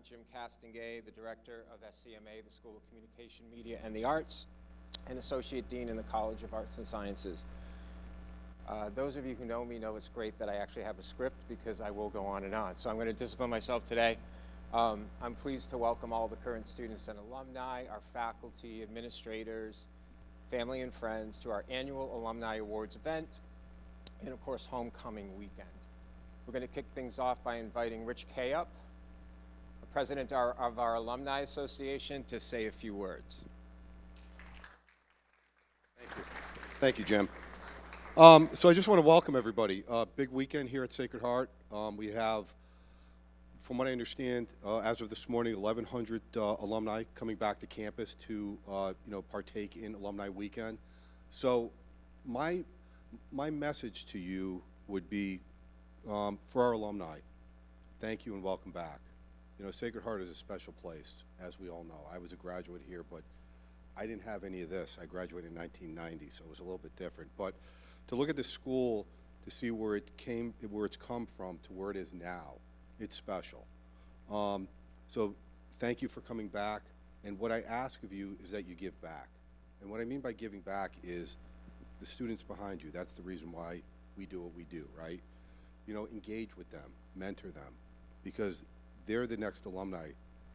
Jim Castingay, the Director of SCMA, the School of Communication, Media, and the Arts, and Associate Dean in the College of Arts and Sciences. Those of you who know me know it's great that I actually have a script because I will go on and on. So I'm going to discipline myself today. I'm pleased to welcome all the current students and alumni, our faculty, administrators, family and friends to our annual Alumni Awards event, and of course, homecoming weekend. We're going to kick things off by inviting Rich Kay up, the president of our Alumni Association, to say a few words. Thank you. Thank you, Jim. So I just want to welcome everybody. Big weekend here at Sacred Heart. We have, from what I understand, as of this morning, 1,100 alumni coming back to campus to partake in Alumni Weekend. So my message to you would be, for our alumni, thank you and welcome back. You know, Sacred Heart is a special place, as we all know. I was a graduate here, but I didn't have any of this. I graduated in 1990, so it was a little bit different. But to look at the school, to see where it's come from to where it is now, it's special. So thank you for coming back. And what I ask of you is that you give back. And what I mean by giving back is the students behind you. That's the reason why we do what we do, right? You know, engage with them, mentor them, because they're the next alumni.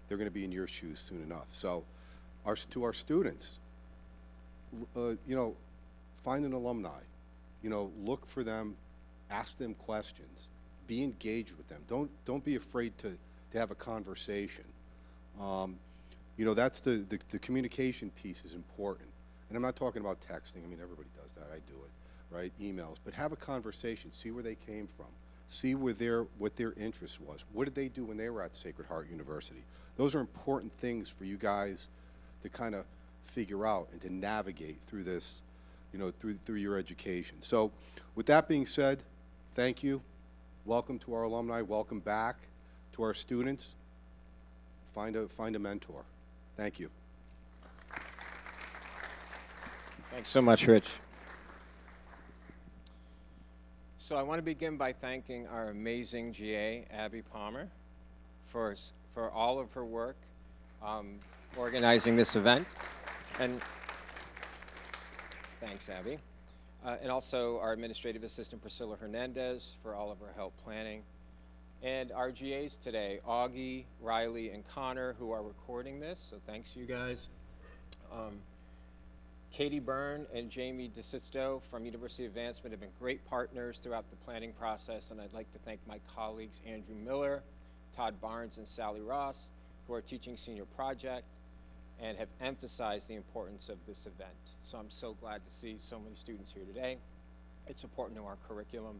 They're going to be in your shoes soon enough. So to our students, find an alumni. Look for them, ask them questions, be engaged with them. Don't be afraid to have a conversation. That's the communication piece is important. And I'm not talking about texting. I mean, everybody does that. I do it, right? Emails. But have a conversation. See where they came from. See what their interest was. What did they do when they were at Sacred Heart University? Those are important things for you guys to kind of figure out and to navigate through this, through your education. So with that being said, thank you. Welcome to our alumni. Welcome back to our students. Find a mentor. Thank you. Thanks so much, Rich. So I want to begin by thanking our amazing GA, Abby Palmer, for all of her work organizing this event. And thanks, Abby. And also our administrative assistant, Priscilla Hernandez, for all of her help planning. And our GAs today, Augie, Riley, and Connor, who are recording this, so thanks you guys. Katie Byrne and Jamie DeSisto from University Advancement have been great partners throughout the planning process, and I'd like to thank my colleagues Andrew Miller, Todd Barnes, and Sally Ross, who are teaching senior project and have emphasized the importance of this event. So I'm so glad to see so many students here today. It's important to our curriculum,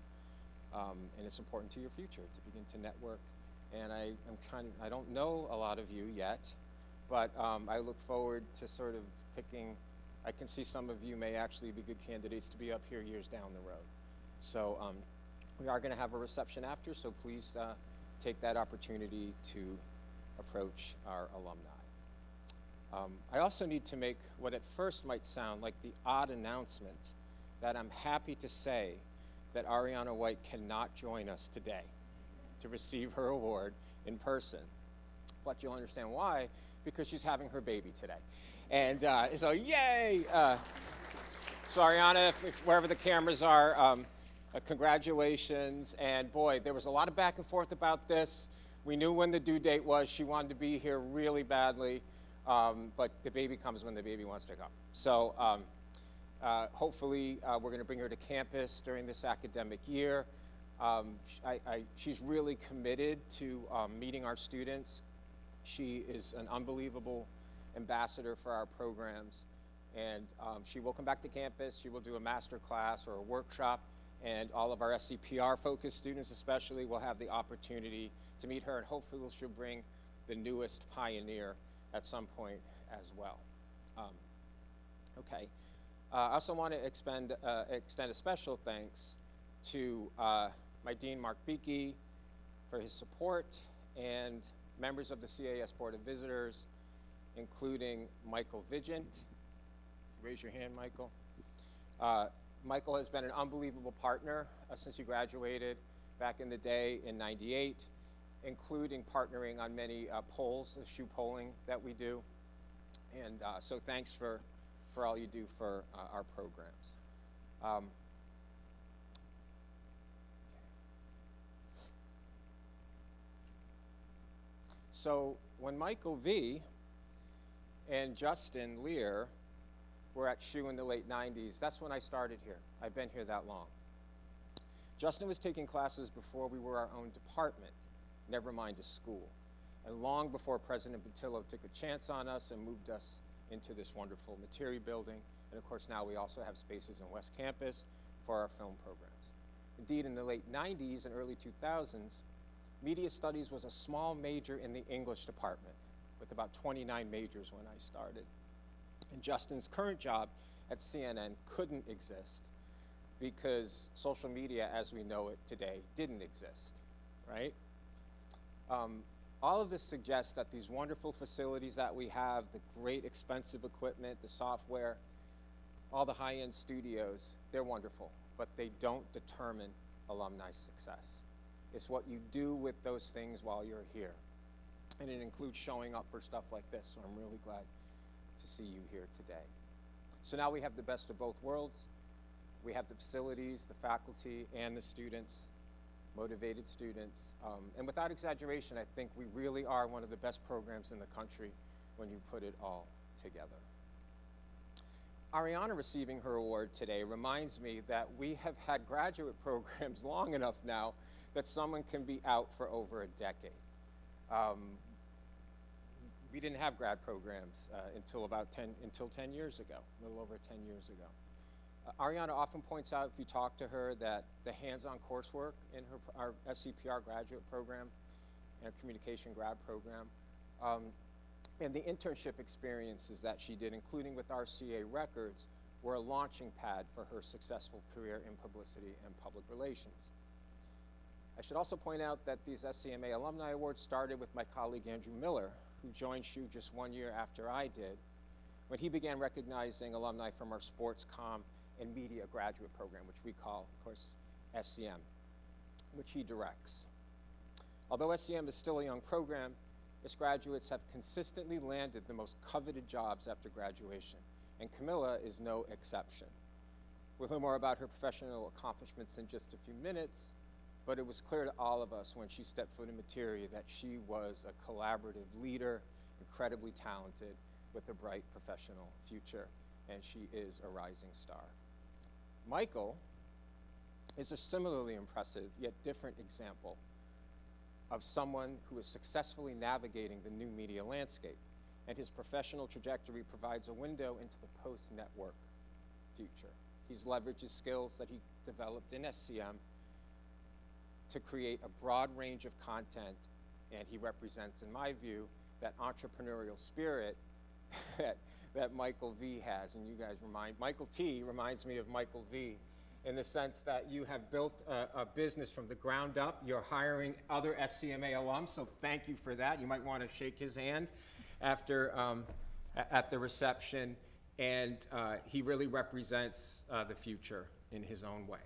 and it's important to your future to begin to network. And I don't know a lot of you yet, but I look forward to sort of picking. I can see some of you may actually be good candidates to be up here years down the road. So we are going to have a reception after, so please take that opportunity to approach our alumni. I also need to make what at first might sound like the odd announcement that I'm happy to say that Ariana White cannot join us today to receive her award in person. But you'll understand why, because she's having her baby today. And so yay! So Ariana, if wherever the cameras are, congratulations. And boy, there was a lot of back and forth about this. We knew when the due date was. She wanted to be here really badly. But the baby comes when the baby wants to come. So hopefully we're going to bring her to campus during this academic year. She's really committed to meeting our students. She is an unbelievable ambassador for our programs, and she will come back to campus. She will do a master class or a workshop, and all of our SCPR focused students especially will have the opportunity to meet her, and hopefully she'll bring the newest pioneer at some point as well. Okay. I also want to extend a special thanks to my Dean, Mark Beakey, for his support, and members of the CAS Board of Visitors, including Michael Vigent. Raise your hand, Michael. Michael has been an unbelievable partner since he graduated back in the day in '98. including partnering on many polls, the shoe polling that we do. And so thanks for all you do for our programs. So when Michael V. and Justin Lear were at SHU in the late 90s, that's when I started here. I've been here that long. Justin was taking classes before we were our own department, never mind a school, and long before President Patillo took a chance on us and moved us into this wonderful Materi building. And of course, now we also have spaces in West Campus for our film programs. Indeed, in the late 90s and early 2000s, media studies was a small major in the English department, with about 29 majors when I started. And Justin's current job at CNN couldn't exist because social media as we know it today didn't exist, right? All of this suggests that these wonderful facilities that we have, the great expensive equipment, the software, all the high-end studios, they're wonderful, but they don't determine alumni success. It's what you do with those things while you're here. And it includes showing up for stuff like this, so I'm really glad to see you here today. So now we have the best of both worlds. We have the facilities, the faculty, and the students, motivated students. And without exaggeration, I think we really are one of the best programs in the country when you put it all together. Ariana receiving her award today reminds me that we have had graduate programs long enough now that someone can be out for over a decade. We didn't have grad programs until 10 years ago, a little over 10 years ago. Ariana often points out, if you talk to her, that the hands-on coursework in our SCPR graduate program and our communication grad program, and the internship experiences that she did, including with RCA Records, were a launching pad for her successful career in publicity and public relations. I should also point out that these SCMA Alumni Awards started with my colleague Andrew Miller, who joined SHU just 1 year after I did, when he began recognizing alumni from our sports, comm, and media graduate program, which we call, of course, SCM, which he directs. Although SCM is still a young program, its graduates have consistently landed the most coveted jobs after graduation, and Camila is no exception. We'll hear more about her professional accomplishments in just a few minutes, but it was clear to all of us when she stepped foot in Materi that she was a collaborative leader, incredibly talented, with a bright professional future, and she is a rising star. Michael is a similarly impressive yet different example of someone who is successfully navigating the new media landscape, and his professional trajectory provides a window into the post-network future. He's leveraged his skills that he developed in SCM to create a broad range of content, and he represents, in my view, that entrepreneurial spirit that Michael V has. And you guys Michael T reminds me of Michael V in the sense that you have built a business from the ground up. You're hiring other SCMA alums, so thank you for that. You might want to shake his hand after at the reception, and he really represents the future in his own way.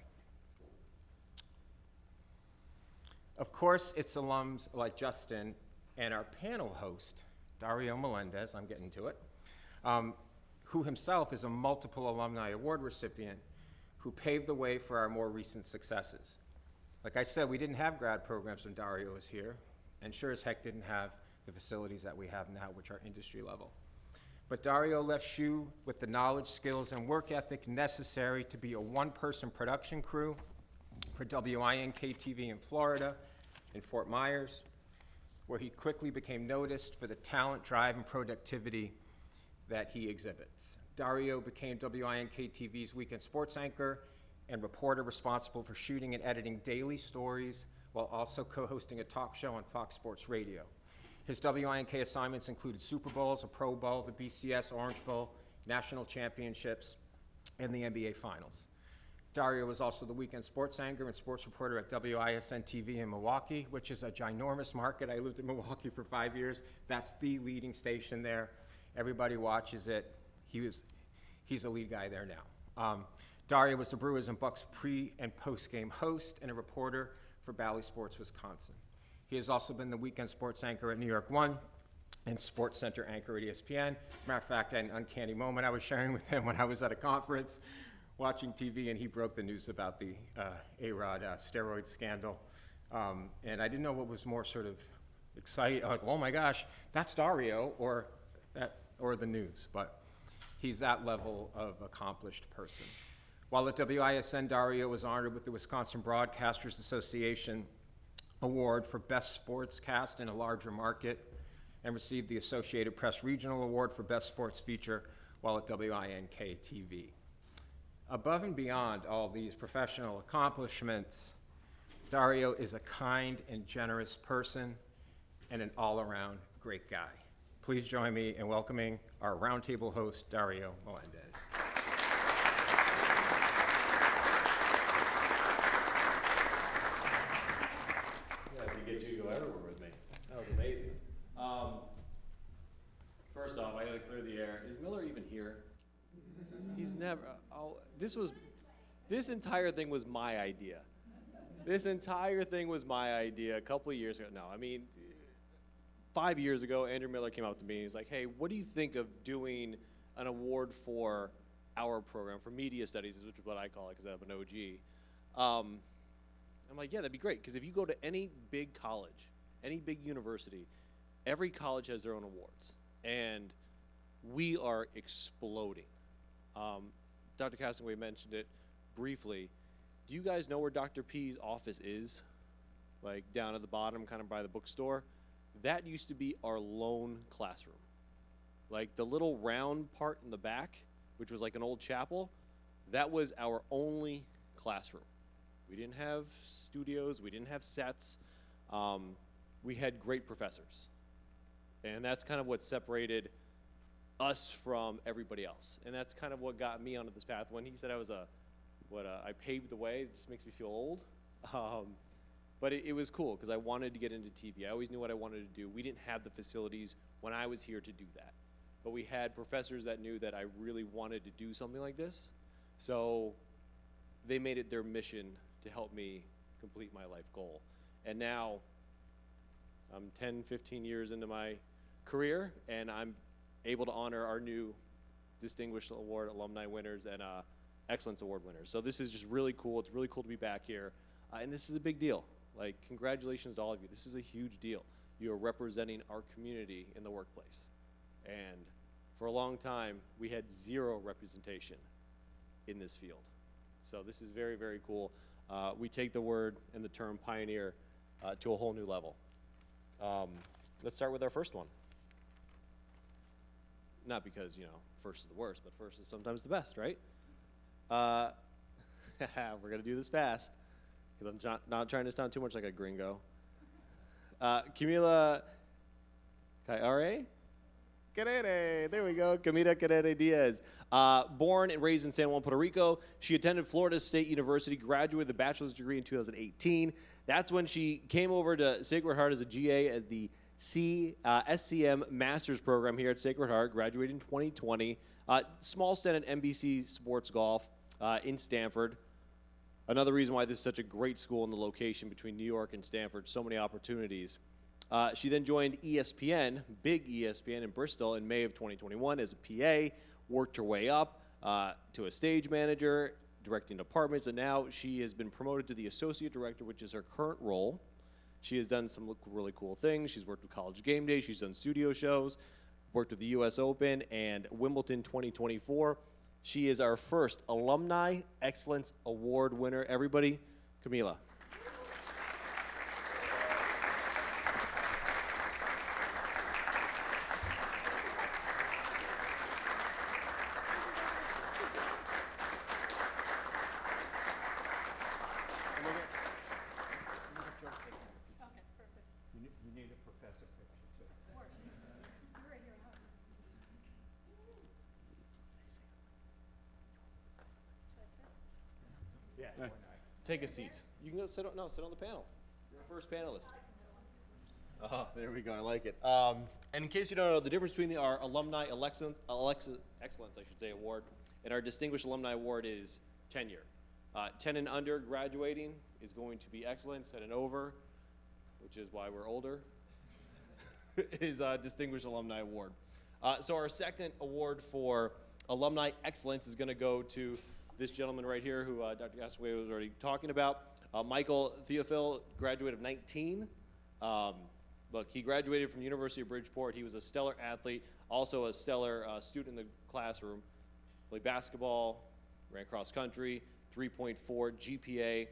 Of course, it's alums like Justin and our panel host, Dario Melendez, I'm getting to it, who himself is a multiple Alumni Award recipient, who paved the way for our more recent successes. Like I said, we didn't have grad programs when Dario was here, and sure as heck didn't have the facilities that we have now, which are industry level. But Dario left SHU with the knowledge, skills, and work ethic necessary to be a one-person production crew for WINK-TV in Florida, in Fort Myers, where he quickly became noticed for the talent, drive, and productivity that he exhibits. Dario became WINK-TV's weekend sports anchor and reporter responsible for shooting and editing daily stories while also co-hosting a talk show on Fox Sports Radio. His WINK assignments included Super Bowls, a Pro Bowl, the BCS Orange Bowl, national championships, and the NBA Finals. Dario was also the weekend sports anchor and sports reporter at WISN-TV in Milwaukee, which is a ginormous market. I lived in Milwaukee for 5 years. That's the leading station there. Everybody watches it. He's a lead guy there now. Dario was the Brewers and Bucks pre- and post-game host and a reporter for Bally Sports Wisconsin. He has also been the weekend sports anchor at New York One and Sports Center anchor at ESPN. As a matter of fact, I had an uncanny moment I was sharing with him when I was at a conference watching TV, and he broke the news about the A-Rod steroid scandal. And I didn't know what was more sort of exciting, like, oh my gosh, that's Dario, or the news. But he's that level of accomplished person. While at WISN, Dario was honored with the Wisconsin Broadcasters Association Award for Best Sportscast in a Larger Market, and received the Associated Press Regional Award for Best Sports Feature while at WINK TV. Above and beyond all these professional accomplishments, Dario is a kind and generous person and an all-around great guy. Please join me in welcoming our roundtable host, Dario Melendez. Get you to go everywhere with me. That was amazing. First off, I gotta clear the air. Is Miller even here? He's never. This entire thing was my idea. This entire thing was my idea a couple of years ago. No, I mean, 5 years ago, Andrew Miller came up to me and he's like, "Hey, what do you think of doing an award for our program for media studies?" Which is what I call it because I'm an OG. I'm like, yeah, that'd be great, because if you go to any big college, any big university, every college has their own awards, and we are exploding. Dr. Castaway mentioned it briefly. Do you guys know where Dr. P's office is? Like down at the bottom, kind of by the bookstore? That used to be our lone classroom. Like the little round part in the back, which was like an old chapel, that was our only classroom. We didn't have studios, we didn't have sets, we had great professors. And that's kind of what separated us from everybody else. And that's kind of what got me onto this path. When he said I was I paved the way, it just makes me feel old. But it was cool, because I wanted to get into TV. I always knew what I wanted to do. We didn't have the facilities when I was here to do that. But we had professors that knew that I really wanted to do something like this. So they made it their mission to help me complete my life goal. And now I'm 10, 15 years into my career, and I'm able to honor our new Distinguished Award Alumni winners and Excellence Award winners. So this is just really cool. It's really cool to be back here. And this is a big deal. Like, congratulations to all of you. This is a huge deal. You are representing our community in the workplace. And for a long time, we had zero representation in this field. So this is very, very cool. We take the word and the term pioneer to a whole new level. Let's start with our first one. Not because, first is the worst, but first is sometimes the best, right? We're going to do this fast, because I'm not trying to sound too much like a gringo. Camila Cayere? Cayere, there we go, Camila Cayere Diaz. Born and raised in San Juan, Puerto Rico, she attended Florida State University, graduated with a bachelor's degree in 2018. That's when she came over to Sacred Heart as a GA at the SCM Master's Program here at Sacred Heart, graduated in 2020. Small stint at NBC Sports Golf in Stanford. Another reason why this is such a great school in the location between New York and Stanford, so many opportunities. She then joined ESPN, big ESPN in Bristol in May of 2021 as a PA, worked her way up to a stage manager, directing departments, and now she has been promoted to the associate director, which is her current role. She has done some really cool things. She's worked with College Game Day, she's done studio shows, worked with the US Open and Wimbledon 2024. She is our first Alumni Excellence Award winner. Everybody, Camila. Take a seat. You can go sit on the panel. You're our first panelist. Oh, there we go. I like it. And in case you don't know, the difference between our Alumni Excellence Award and our Distinguished Alumni Award is tenure. 10 and under graduating is going to be excellence, 10 and over which is why we're older, is Distinguished Alumni Award. So our second award for Alumni Excellence is going to go to this gentleman right here who Dr. Gasaway was already talking about. Michael Theophil, graduate of 19. Look, he graduated from University of Bridgeport. He was a stellar athlete, also a stellar student in the classroom. Played basketball, ran cross country, 3.4 GPA.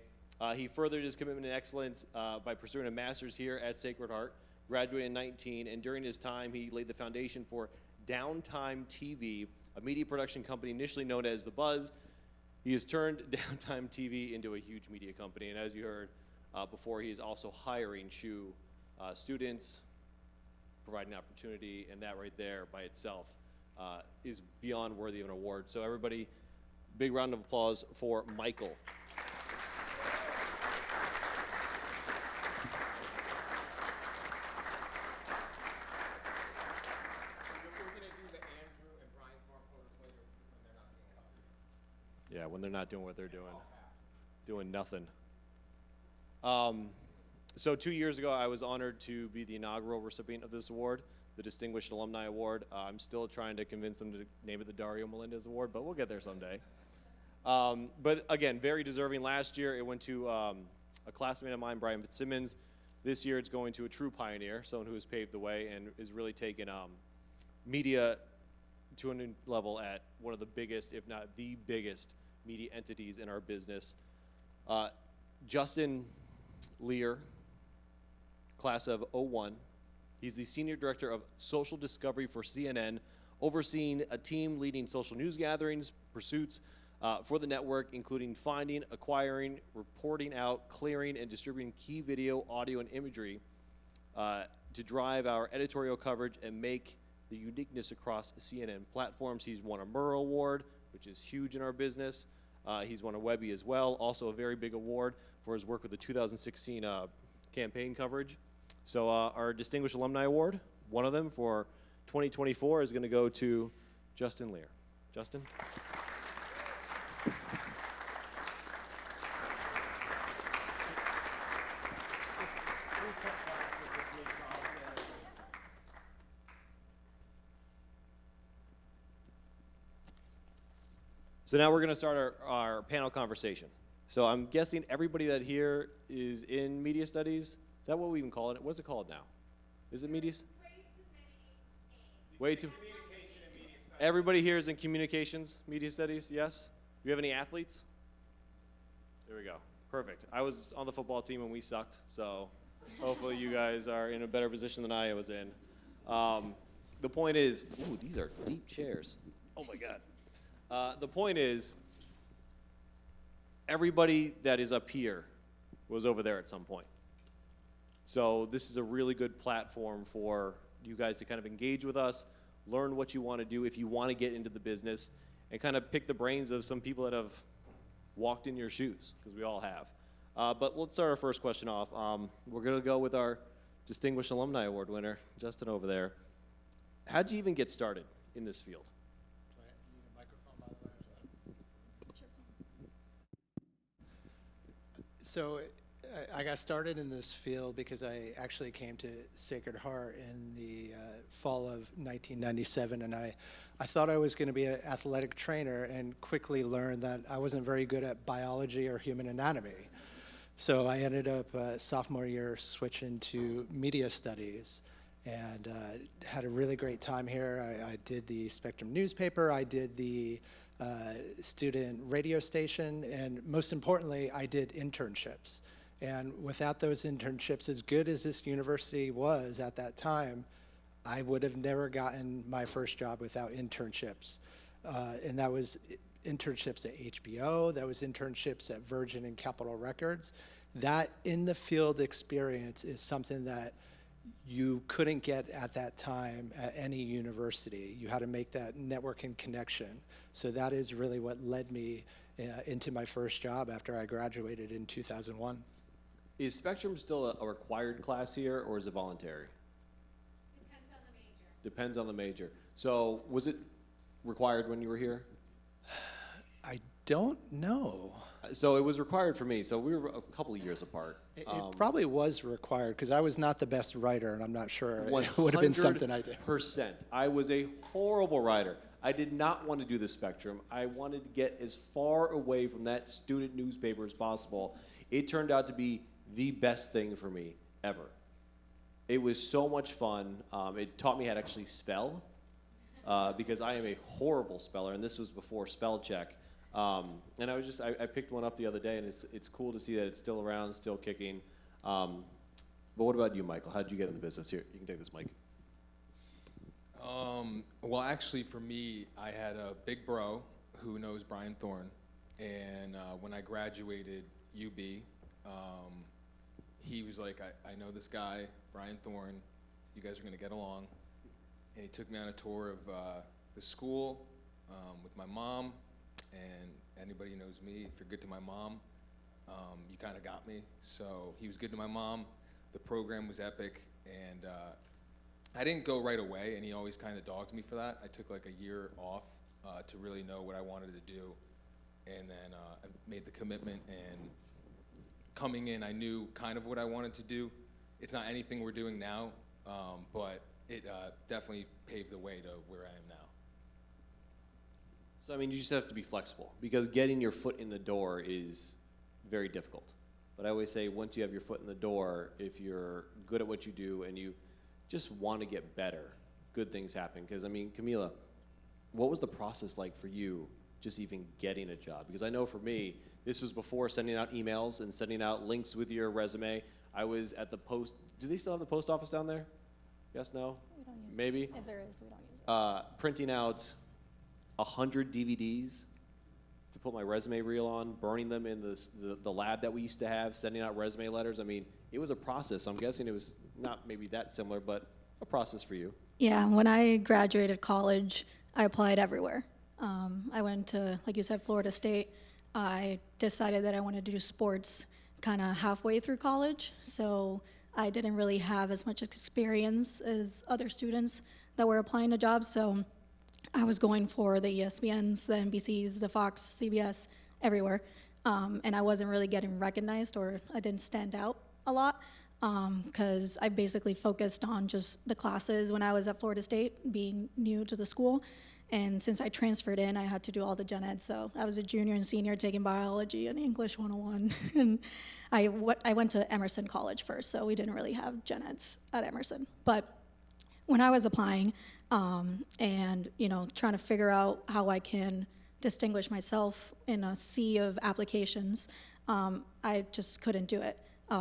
He furthered his commitment to excellence by pursuing a master's here at Sacred Heart, graduated in 19, and during his time, he laid the foundation for Downtime TV, a media production company initially known as The Buzz. He has turned Downtime TV into a huge media company, and as you heard before, he is also hiring SHU students, providing opportunity, and that right there by itself is beyond worthy of an award. So everybody, big round of applause for Michael. Yeah, when they're not doing what they're doing nothing. So 2 years ago, I was honored to be the inaugural recipient of this award, the Distinguished Alumni Award. I'm still trying to convince them to name it the Dario Melendez Award, but we'll get there someday. But again, very deserving. Last year, it went to a classmate of mine, Brian Fitzsimmons. This year, it's going to a true pioneer, someone who has paved the way and is really taken media to a new level at one of the biggest, if not the biggest, media entities in our business. Justin Lear, class of 01. He's the Senior Director of Social Discovery for CNN, overseeing a team leading social news gatherings, pursuits for the network, including finding, acquiring, reporting out, clearing, and distributing key video, audio, and imagery to drive our editorial coverage and make the uniqueness across CNN platforms. He's won a Murrow Award, which is huge in our business. He's won a Webby as well, also a very big award for his work with the 2016 campaign coverage. So our Distinguished Alumni Award, one of them for 2024, is going to go to Justin Lear. Justin? So now we're going to start our panel conversation. So I'm guessing everybody that here is in media studies. Is that what we even call it? What's it called now? Is it media? Way too. Everybody here is in communications, media studies. Yes. Do you have any athletes? There we go. Perfect. I was on the football team and we sucked. So hopefully you guys are in a better position than I was in. The point is, ooh, these are deep chairs. Oh my God. The point is, everybody that is up here was over there at some point. So this is a really good platform for you guys to kind of engage with us, learn what you want to do if you want to get into the business, and kind of pick the brains of some people that have walked in your shoes, because we all have. But let's start our first question off. We're going to go with our Distinguished Alumni Award winner, Justin over there. How'd you even get started in this field? So I got started in this field because I actually came to Sacred Heart in the fall of 1997, and I thought I was going to be an athletic trainer and quickly learned that I wasn't very good at biology or human anatomy. So I ended up sophomore year switching to media studies and had a really great time here. I did the Spectrum newspaper, I did the student radio station, and most importantly, I did internships. And without those internships, as good as this university was at that time, I would have never gotten my first job without internships. And that was internships at HBO, that was internships at Virgin and Capitol Records. That in the field experience is something that you couldn't get at that time at any university. You had to make that networking connection. So that is really what led me into my first job after I graduated in 2001. Is Spectrum still a required class here, or is it voluntary? Depends on the major. Depends on the major. So was it required when you were here? I don't know. So it was required for me. So we were a couple of years apart. It probably was required because I was not the best writer, and I'm not sure it would have been something I did. 100%. I was a horrible writer. I did not want to do the Spectrum. I wanted to get as far away from that student newspaper as possible. It turned out to be the best thing for me ever. It was so much fun. It taught me how to actually spell because I am a horrible speller, and this was before spell check. And I picked one up the other day, and it's cool to see that it's still around, still kicking. But what about you, Michael? How did you get in the business? Here, you can take this mic. Well, actually, for me, I had a big bro who knows Brian Thorne, and when I graduated UB, he was like, I know this guy, Brian Thorne, you guys are going to get along. And he took me on a tour of the school with my mom, and anybody who knows me, if you're good to my mom, you kind of got me. So he was good to my mom. The program was epic, and I didn't go right away, and he always kind of dogged me for that. I took like a year off to really know what I wanted to do, and then I made the commitment, and coming in, I knew kind of what I wanted to do. It's not anything we're doing now, but it definitely paved the way to where I am now. So, I mean, you just have to be flexible because getting your foot in the door is very difficult. But I always say once you have your foot in the door, if you're good at what you do and you just want to get better, good things happen. Because, I mean, Camila, what was the process like for you just even getting a job? Because I know for me, this was before sending out emails and sending out links with your resume. I was at the post. Do they still have the post office down there? Yes, no? We don't use Maybe? it. If there is, we don't use it. Printing out 100 DVDs to put my resume reel on, burning them in the lab that we used to have, sending out resume letters. I mean, it was a process. I'm guessing it was not maybe that similar, but a process for you. Yeah, when I graduated college, I applied everywhere. I went to, like you said, Florida State. I decided that I wanted to do sports kind of halfway through college, so I didn't really have as much experience as other students that were applying to jobs, so I was going for the ESPNs, the NBCs, the Fox, CBS, everywhere, and I wasn't really getting recognized, or I didn't stand out a lot because I basically focused on just the classes when I was at Florida State, being new to the school. And since I transferred in, I had to do all the gen ed. So I was a junior and senior taking biology and English 101. And I went to Emerson College first, so we didn't really have gen eds at Emerson. But when I was applying and trying to figure out how I can distinguish myself in a sea of applications, I just couldn't do it.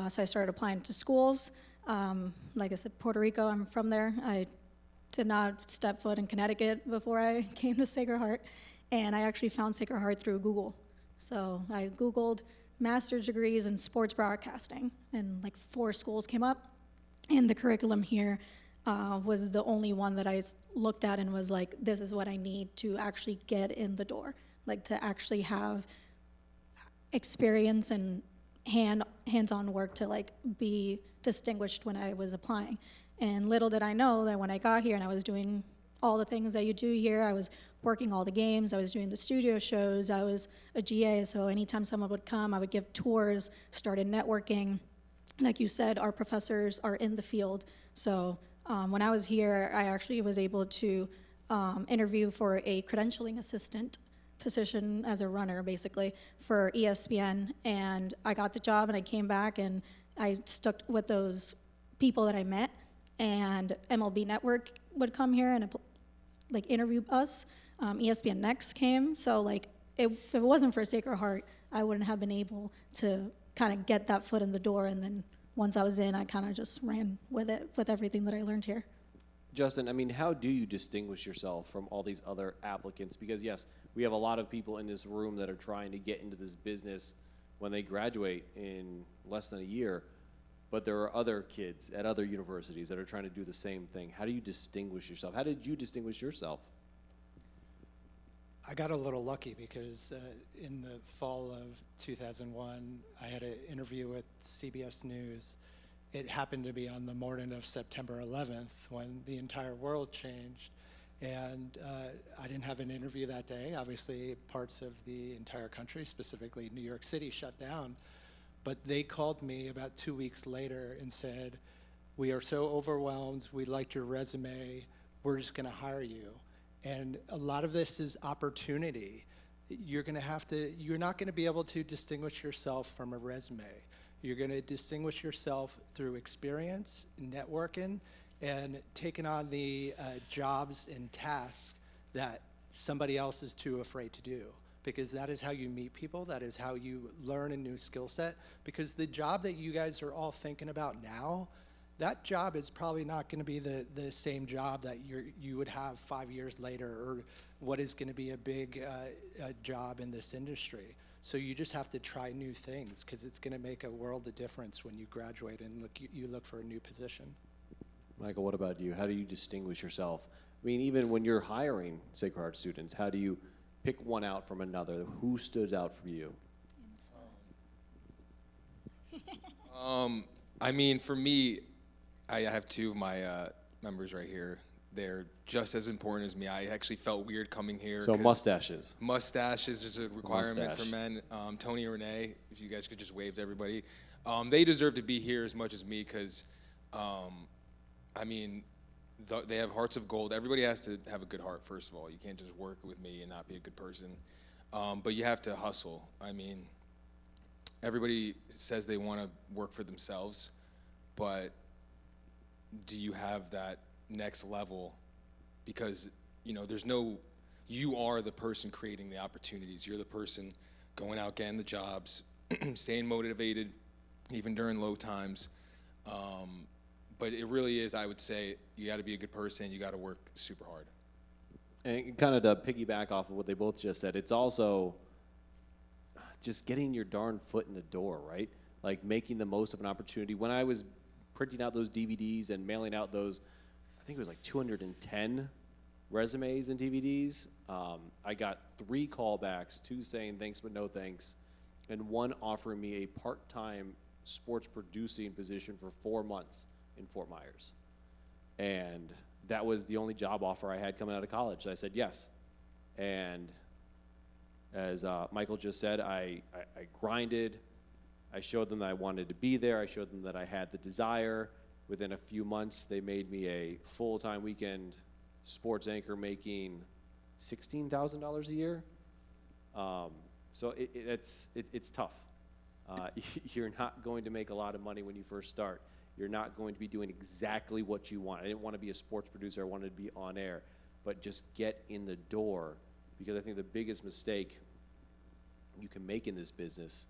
So I started applying to schools. Like I said, Puerto Rico, I'm from there. I did not step foot in Connecticut before I came to Sacred Heart, and I actually found Sacred Heart through Google. So I Googled master's degrees in sports broadcasting, and like 4 schools came up, and the curriculum here was the only one that I looked at and was like, this is what I need to actually get in the door, like to actually have experience and hands-on work to like be distinguished when I was applying. And little did I know that when I got here and I was doing all the things that you do here, I was working all the games, I was doing the studio shows, I was a GA, so anytime someone would come, I would give tours, started networking. Like you said, our professors are in the field, so when I was here, I actually was able to interview for a credentialing assistant position as a runner, basically, for ESPN, and I got the job, and I came back, and I stuck with those people that I met, and MLB Network would come here and like interview us. ESPN Next came, so like if it wasn't for Sacred Heart, I wouldn't have been able to kind of get that foot in the door, and then once I was in, I kind of just ran with it, with everything that I learned here. Justin, I mean, how do you distinguish yourself from all these other applicants? Because yes, we have a lot of people in this room that are trying to get into this business when they graduate in less than a year, but there are other kids at other universities that are trying to do the same thing. How do you distinguish yourself? How did you distinguish yourself? I got a little lucky because in the fall of 2001, I had an interview with CBS News. It happened to be on the morning of September 11th when the entire world changed. And I didn't have an interview that day. Obviously, parts of the entire country, specifically New York City, shut down. But they called me about 2 weeks later and said, "We are so overwhelmed. We liked your resume. We're just going to hire you." And a lot of this is opportunity. You're not going to be able to distinguish yourself from a resume. You're going to distinguish yourself through experience, networking, and taking on the jobs and tasks that somebody else is too afraid to do. Because that is how you meet people, that is how you learn a new skill set. Because the job that you guys are all thinking about now, that job is probably not going to be the same job that you would have 5 years later, or what is going to be a big job in this industry. So you just have to try new things, because it's going to make a world of difference when you graduate and you look for a new position. Michael, what about you? How do you distinguish yourself? I mean, even when you're hiring Sacred Heart students, how do you pick one out from another? Who stood out for you? I mean, for me, I have two of my members right here. They're just as important as me. I actually felt weird coming here. So mustaches. Mustaches is a requirement Mustache. for men. Tony and Renee, if you guys could just wave to everybody. They deserve to be here as much as me because, I mean, they have hearts of gold. Everybody has to have a good heart, first of all. You can't just work with me and not be a good person. But you have to hustle. I mean, everybody says they want to work for themselves, but do you have that next level? Because, you know, you are the person creating the opportunities. You're the person going out, getting the jobs, staying motivated, even during low times. But it really is, I would say, you got to be a good person. You got to work super hard. And kind of to piggyback off of what they both just said, it's also just getting your darn foot in the door, right? Like making the most of an opportunity. When I was printing out those DVDs and mailing out those, I think it was like 210 resumes and DVDs, I got 3 callbacks, 2 saying thanks but no thanks, and 1 offering me a part-time sports producing position for 4 months in Fort Myers. And that was the only job offer I had coming out of college. So I said yes. And as Michael just said, I grinded. I showed them that I wanted to be there. I showed them that I had the desire. Within a few months, they made me a full-time weekend sports anchor making $16,000 a year. So it's tough. You're not going to make a lot of money when you first start. You're not going to be doing exactly what you want. I didn't want to be a sports producer. I wanted to be on air. But just get in the door, because I think the biggest mistake you can make in this business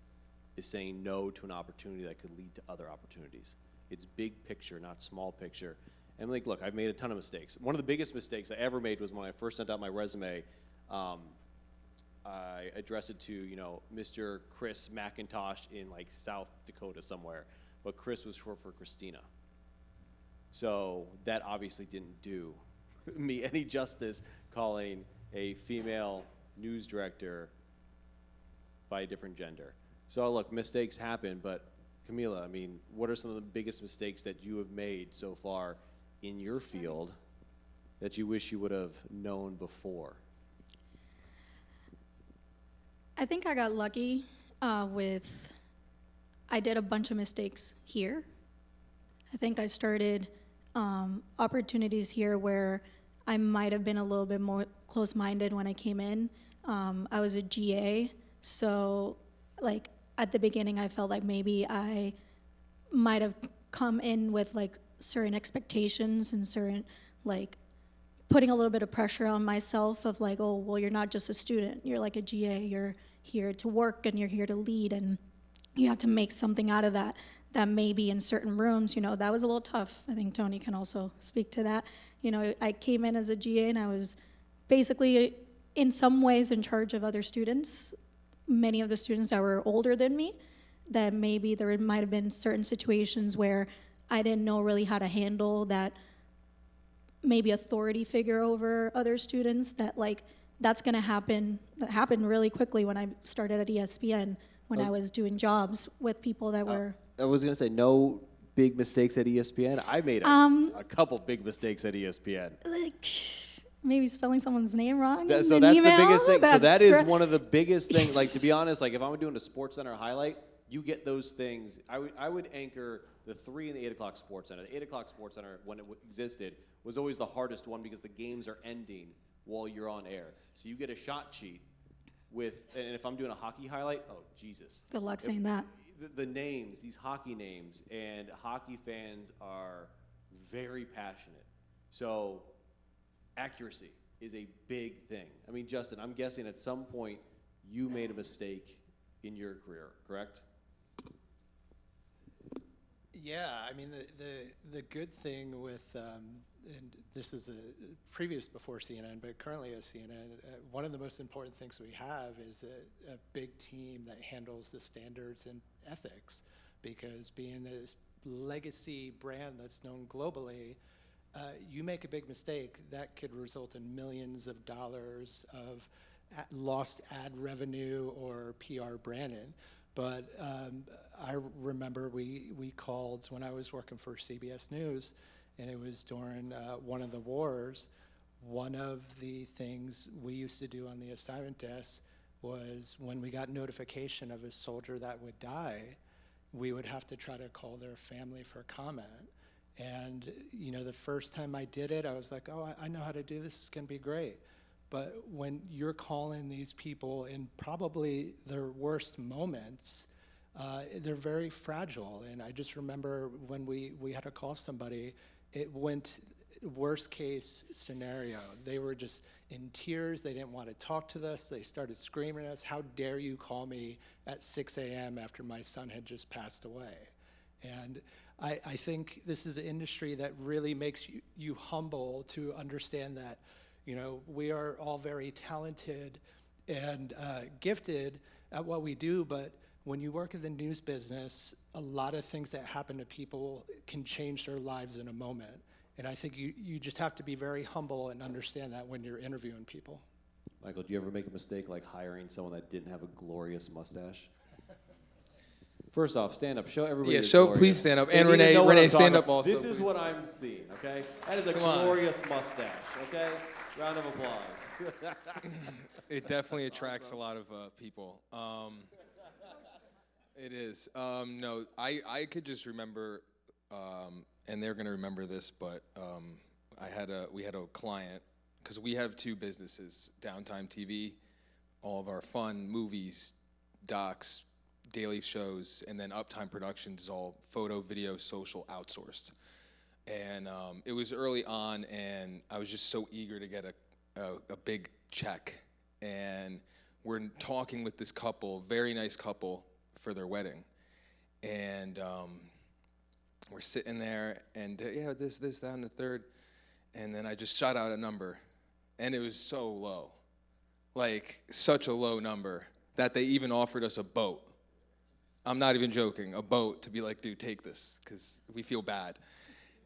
is saying no to an opportunity that could lead to other opportunities. It's big picture, not small picture. And like, look, I've made a ton of mistakes. One of the biggest mistakes I ever made was when I first sent out my resume. I addressed it to, you know, Mr. Chris McIntosh in like South Dakota somewhere, but Chris was short for Christina. So that obviously didn't do me any justice, calling a female news director by a different gender. So look, mistakes happen, but Camila, I mean, what are some of the biggest mistakes that you have made so far in your field that you wish you would have known before? I think I got lucky I did a bunch of mistakes here. I think I started opportunities here where I might have been a little bit more close-minded when I came in. I was a GA, so like at the beginning I felt like maybe I might have come in with like certain expectations and certain like putting a little bit of pressure on myself of like, oh, well, you're not just a student, you're like a GA, you're here to work and you're here to lead, and you have to make something out of that. That maybe in certain rooms, you know, that was a little tough. I think Tony can also speak to that. You know, I came in as a GA and I was basically in some ways in charge of other students, many of the students that were older than me, that maybe there might have been certain situations where I didn't know really how to handle that maybe authority figure over other students, that like that's gonna happen. That happened really quickly when I started at ESPN, when I was doing jobs with people that were. I was going to say no big mistakes at ESPN. I made a couple big mistakes at ESPN. Like maybe spelling someone's name wrong. So in that's email. the biggest thing. So that That's is right. one of the biggest things. Like, to be honest, like if I'm doing a Sports Center highlight, you get those things. I would anchor the 3 and the 8 o'clock Sports Center. The 8 o'clock Sports Center, when it existed, was always the hardest one because the games are ending while you're on air. So you get a shot sheet with, and if I'm doing a hockey highlight, oh Jesus. Good luck saying that. The names, these hockey names, and hockey fans are very passionate. So accuracy is a big thing. I mean, Justin, I'm guessing at some point you made a mistake in your career, correct? Yeah, I mean, the good thing with, and this is a previous before CNN, but currently at CNN, one of the most important things we have is a big team that handles the standards and ethics, because being a legacy brand that's known globally, you make a big mistake, that could result in millions of dollars of lost ad revenue or PR branding. But I remember we called when I was working for CBS News, and it was during one of the wars. One of the things we used to do on the assignment desk was when we got notification of a soldier that would die, we would have to try to call their family for comment. And you know, the first time I did it, I was like, oh, I know how to do this, it's gonna be great. But when you're calling these people in probably their worst moments, they're very fragile. And I just remember when we had to call somebody, it went worst case scenario. They were just in tears. They didn't want to talk to us. They started screaming at us, how dare you call me at 6 a.m. after my son had just passed away? And I think this is an industry that really makes you humble to understand that, you know, we are all very talented and gifted at what we do, but when you work in the news business, a lot of things that happen to people can change their lives in a moment. And I think you just have to be very humble and understand that when you're interviewing people. Michael, do you ever make a mistake like hiring someone that didn't have a glorious mustache? First off, stand up. Show everybody. Yeah, your show. glorious- Please stand up. They And need to Renee, know what Renee, I'm stand talking up about. also. This is please. what I'm seeing, okay? That is a Come on. glorious mustache, okay? Round of applause. It definitely attracts a lot of people. It is. No, I could just remember, and they're gonna remember this, but we had a client, because we have 2 businesses, Downtime TV, all of our fun movies, docs, daily shows, and then Uptime Productions is all photo, video, social, outsourced. And it was early on, and I was just so eager to get a big check. And we're talking with this couple, very nice couple, for their wedding. And we're sitting there, and yeah, this, that, and the third. And then I just shot out a number, and it was so low. Like, such a low number that they even offered us a boat. I'm not even joking, a boat, to be like, dude, take this, because we feel bad.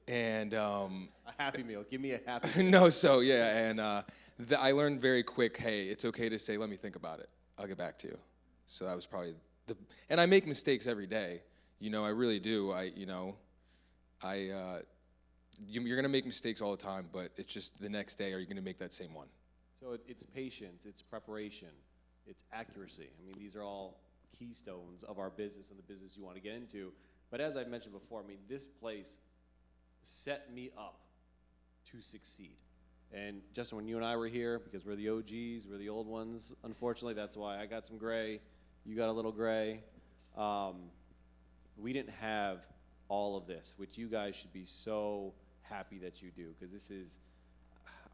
And A Happy Meal. Give me a Happy Meal. no, so yeah, and I learned very quick, hey, it's okay to say, let me think about it. I'll get back to you. So that was probably and I make mistakes every day. You know, I really do. You're gonna make mistakes all the time, but it's just the next day, are you gonna make that same one? So it's patience, it's preparation, it's accuracy. I mean, these are all keystones of our business and the business you want to get into. But as I mentioned before, I mean, this place set me up to succeed. And Justin, when you and I were here, because we're the OGs, we're the old ones, unfortunately, that's why I got some gray, you got a little gray. We didn't have all of this, which you guys should be so happy that you do, because this is,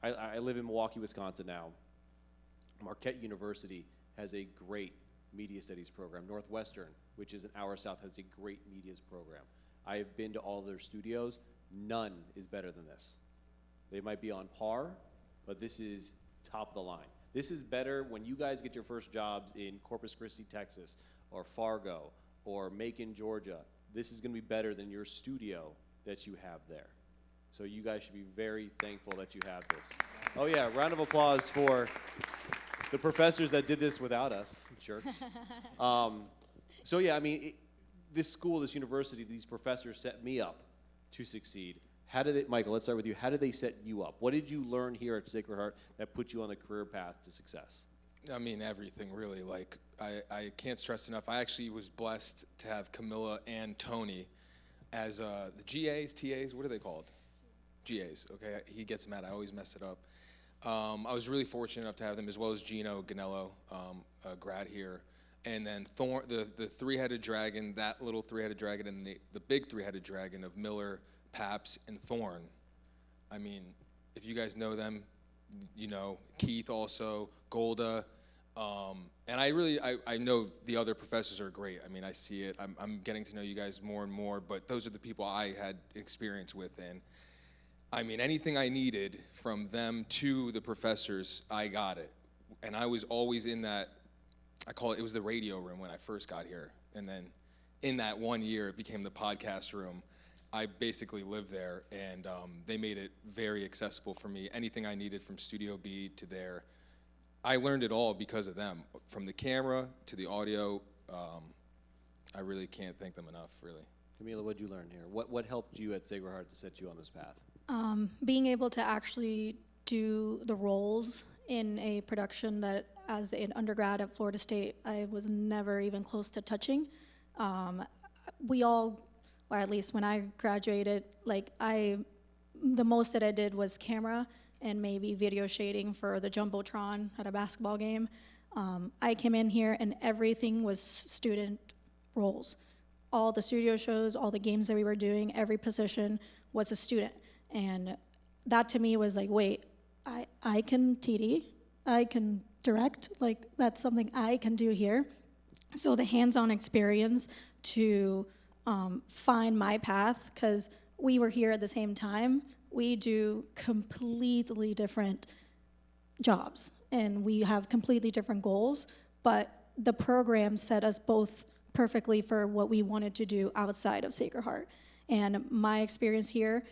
I live in Milwaukee, Wisconsin now. Marquette University has a great media studies program. Northwestern, which is an hour south, has a great media program. I have been to all their studios. None is better than this. They might be on par, but this is top of the line. This is better when you guys get your first jobs in Corpus Christi, Texas, or Fargo, or Macon, Georgia. This is gonna be better than your studio that you have there. So you guys should be very thankful that you have this. Oh yeah, round of applause for the professors that did this without us, jerks. So yeah, I mean, this school, this university, these professors set me up to succeed. How did they, Michael, let's start with you. How did they set you up? What did you learn here at Sacred Heart that put you on the career path to success? I mean, everything really. Like, I can't stress enough. I actually was blessed to have Camila and Tony as the GAs, TAs, what are they called? GAs, okay? He gets mad. I always mess it up. I was really fortunate enough to have them, as well as Gino Ganello, a grad here. And then Thorn, the three-headed dragon, that little three-headed dragon, and the big three-headed dragon of Miller, Paps, and Thorn. I mean, if you guys know them, you know, Keith also, Golda. And I know the other professors are great. I mean, I see it. I'm getting to know you guys more and more, but those are the people I had experience with. And I mean, anything I needed from them to the professors, I got it. And I was always in that, it was the radio room when I first got here. And then in that 1 year, it became the podcast room. I basically lived there, and they made it very accessible for me. Anything I needed from Studio B to there, I learned it all because of them. From the camera to the audio, I really can't thank them enough, really. Camila, what did you learn here? What helped you at Sacred Heart to set you on this path? Being able to actually do the roles in a production that, as an undergrad at Florida State, I was never even close to touching. We all, or at least when I graduated, the most that I did was camera and maybe video shading for the Jumbotron at a basketball game. I came in here and everything was student roles. All the studio shows, all the games that we were doing, every position was a student. And that to me was like, wait, I can TD, I can direct, that's something I can do here. So the hands-on experience to find my path, because we were here at the same time, we do completely different jobs and we have completely different goals, but the program set us both perfectly for what we wanted to do outside of Sacred Heart. And my experience here,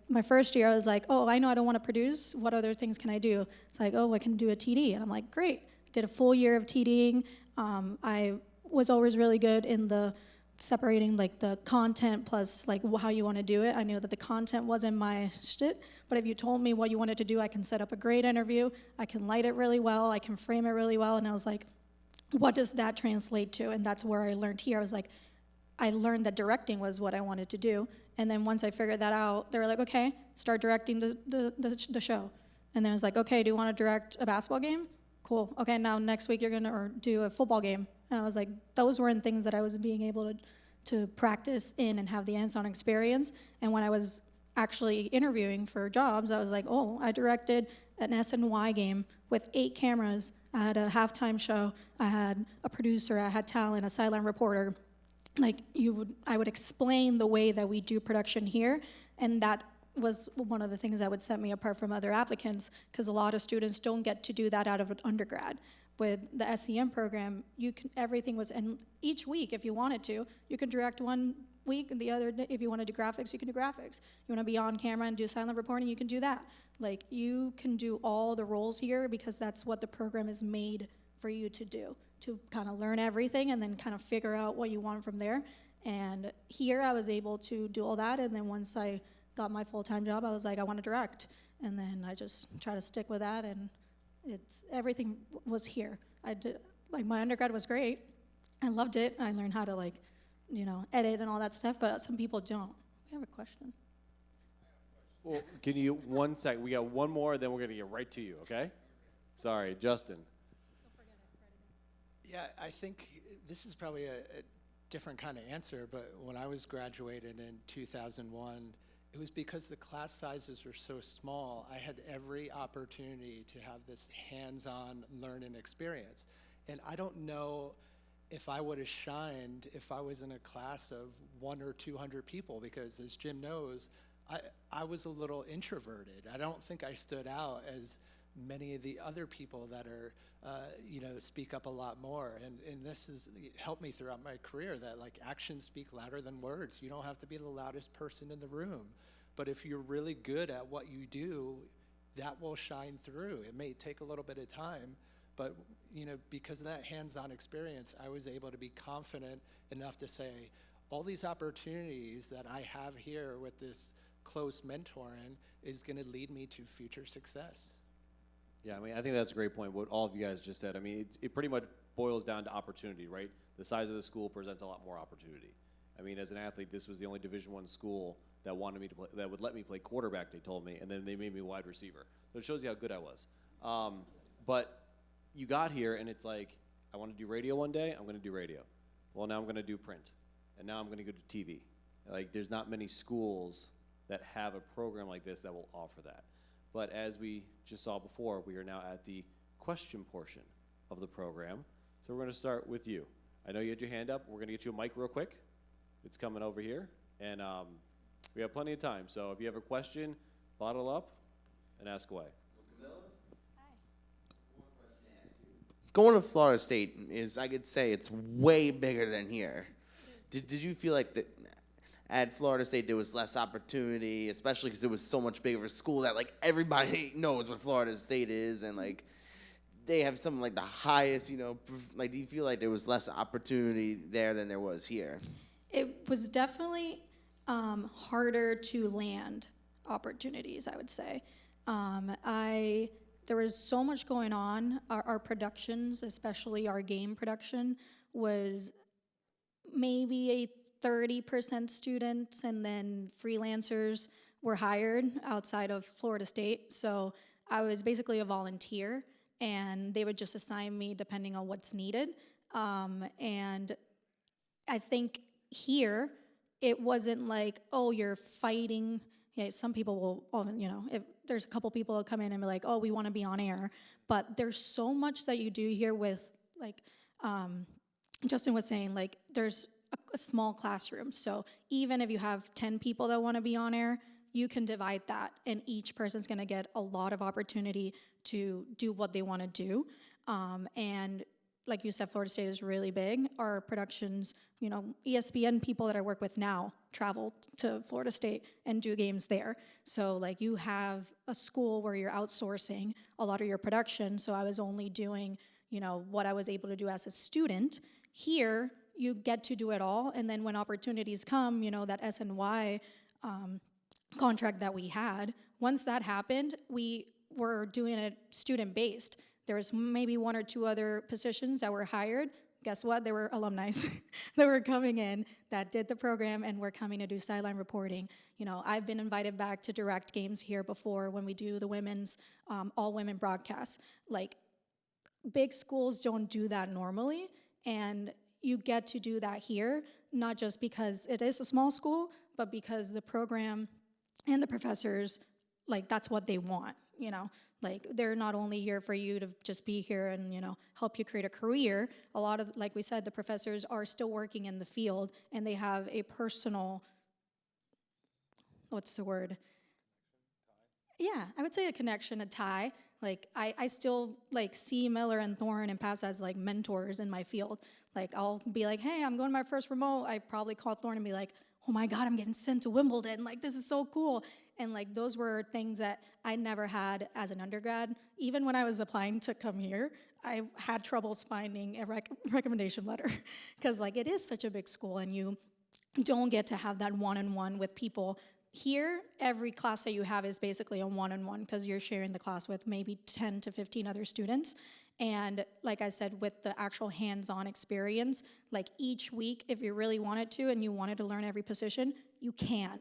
my first year I was like, oh, I know I don't want to produce, what other things can I do? It's like, oh, I can do a TD. And I'm like, great. Did a full year of TDing. I was always really good in the separating the content plus how you want to do it. I knew that the content wasn't my shit, but if you told me what you wanted to do, I can set up a great interview, I can light it really well, I can frame it really well, and I was like, what does that translate to? And that's where I learned here. I was like, I learned that directing was what I wanted to do, and then once I figured that out, they were like, okay, start directing the show. And then I was like, okay, do you want to direct a basketball game? Cool. Okay, now next week you're gonna do a football game. And I was like, those weren't things that I was being able to practice in and have the hands-on experience. And when I was actually interviewing for jobs, I was like, oh, I directed an SNY game with 8 cameras. I had a halftime show. I had a producer. I had talent, a silent reporter. I would explain the way that we do production here, and that was one of the things that would set me apart from other applicants, because a lot of students don't get to do that out of an undergrad. With the SCM program, everything was, and each week, if you wanted to, you could direct one week, and the other day, if you want to do graphics, you can do graphics. You want to be on camera and do silent reporting, you can do that. You can do all the roles here because that's what the program is made for you to do, to kind of learn everything and then kind of figure out what you want from there. And here I was able to do all that, and then once I got my full-time job, I was like, I want to direct. And then I just try to stick with that, and everything was here. I did, my undergrad was great. I loved it. I learned how to edit and all that stuff, but some people don't. We have a question. Well, can you, 1 second, we got one more, then we're gonna get right to you, okay? Sorry, Justin. Yeah, I think this is probably a different kind of answer, but when I was graduated in 2001, it was because the class sizes were so small, I had every opportunity to have this hands-on learning experience. And I don't know if I would have shined if I was in a class of 100 or 200 people, because as Jim knows, I was a little introverted. I don't think I stood out as many of the other people that are, speak up a lot more. And this has helped me throughout my career, that actions speak louder than words. You don't have to be the loudest person in the room. But if you're really good at what you do, that will shine through. It may take a little bit of time, but because of that hands-on experience, I was able to be confident enough to say, all these opportunities that I have here with this close mentoring is going to lead me to future success. Yeah, I mean, I think that's a great point, what all of you guys just said. I mean, it pretty much boils down to opportunity, right? The size of the school presents a lot more opportunity. I mean, as an athlete, this was the only Division I school that wanted me to play, that would let me play quarterback, they told me, and then they made me wide receiver. So it shows you how good I was. But you got here, and it's like, I want to do radio one day, I'm going to do radio. Well, now I'm going to do print, and now I'm going to go to TV. Like, there's not many schools that have a program like this that will offer that. But as we just saw before, we are now at the question portion of the program. So we're going to start with you. I know you had your hand up. We're going to get you a mic real quick. It's coming over here. And we have plenty of time. So if you have a question, bottle up and ask away. Going to Florida State is, I could say, it's way bigger than here. Did you feel like that at Florida State there was less opportunity, especially because it was so much bigger of a school that like everybody knows what Florida State is, and like they have something like the highest, like do you feel like there was less opportunity there than there was here? It was definitely harder to land opportunities, I would say. There was so much going on. Our productions, especially our game production, was maybe a 30% students, and then freelancers were hired outside of Florida State. So I was basically a volunteer, and they would just assign me depending on what's needed. And I think here, it wasn't like, oh, you're fighting. Yeah, some people will, if there's a couple people that come in and be like, oh, we want to be on air. But there's so much that you do here with, like, Justin was saying, like, there's a small classroom. So even if you have 10 people that want to be on air, you can divide that, and each person's going to get a lot of opportunity to do what they want to do. And like you said, Florida State is really big. Our productions, ESPN people that I work with now travel to Florida State and do games there. So like you have a school where you're outsourcing a lot of your production. So I was only doing, what I was able to do as a student. Here, you get to do it all. And then when opportunities come, that SNY contract that we had, once that happened, we were doing it student-based. There was maybe one or two other positions that were hired. Guess what? There were alumni that were coming in that did the program and were coming to do sideline reporting. I've been invited back to direct games here before when we do the women's all-women broadcasts. Like, big schools don't do that normally, and you get to do that here, not just because it is a small school, but because the program and the professors, like, that's what they want. Like, they're not only here for you to just be here and, help you create a career. A lot of, like we said, the professors are still working in the field, and they have a personal, what's the word? Yeah, I would say a connection, a tie. Like, I still, like, see Miller and Thorne and Pass as, like, mentors in my field. Like, I'll be like, hey, I'm going to my first remote. I probably call Thorne and be like, oh my God, I'm getting sent to Wimbledon. Like, this is so cool. And like, those were things that I never had as an undergrad. Even when I was applying to come here, I had troubles finding a recommendation letter because like, it is such a big school and you don't get to have that one-on-one with people. Here, every class that you have is basically a one-on-one because you're sharing the class with maybe 10 to 15 other students. And like I said, with the actual hands-on experience, like each week, if you really wanted to and you wanted to learn every position, you can.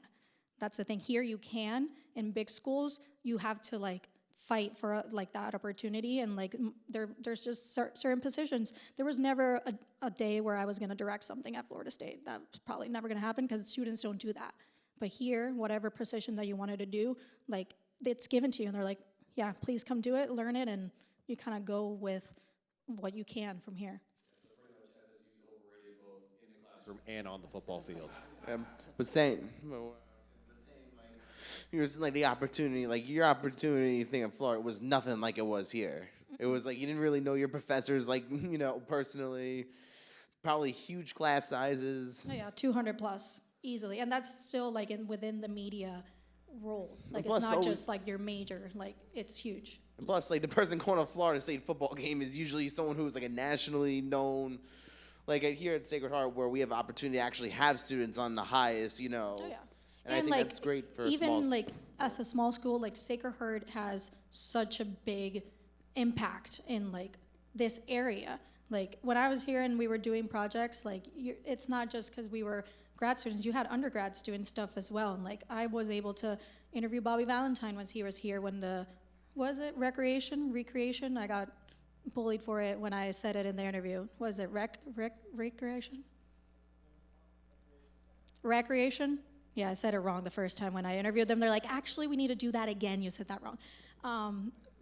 That's the thing. Here you can. In big schools, you have to like fight for like that opportunity, and like there's just certain positions. There was never a day where I was going to direct something at Florida State. That's probably never going to happen because students don't do that. But here, whatever position that you wanted to do, like it's given to you, and they're like, yeah, please come do it, learn it, and you kind of go with what you can from here. So pretty much FSU's overrated both in the classroom and on the football field. But saying, you were saying like the opportunity, like your opportunity thing in Florida was nothing like it was here. It was like you didn't really know your professors, like, personally. Probably huge class sizes. Oh yeah, 200 plus easily, and that's still like within the media role. Like Plus, it's not always- just like your major. Like it's huge. And plus, like the person going to a Florida State football game is usually someone who's like a nationally known. Like here at Sacred Heart, where we have opportunity to actually have students on the highest, Oh yeah, And I think that's great for a even small like as a small school, like Sacred Heart has such a big impact in like this area. Like when I was here and we were doing projects, like it's not just because we were grad students. You had undergrads doing stuff as well. And like I was able to interview Bobby Valentine when he was here when recreation? I got bullied for it when I said it in the interview. Was it recreation? Recreation? Yeah, I said it wrong the first time when I interviewed them. They're like, actually, we need to do that again. You said that wrong.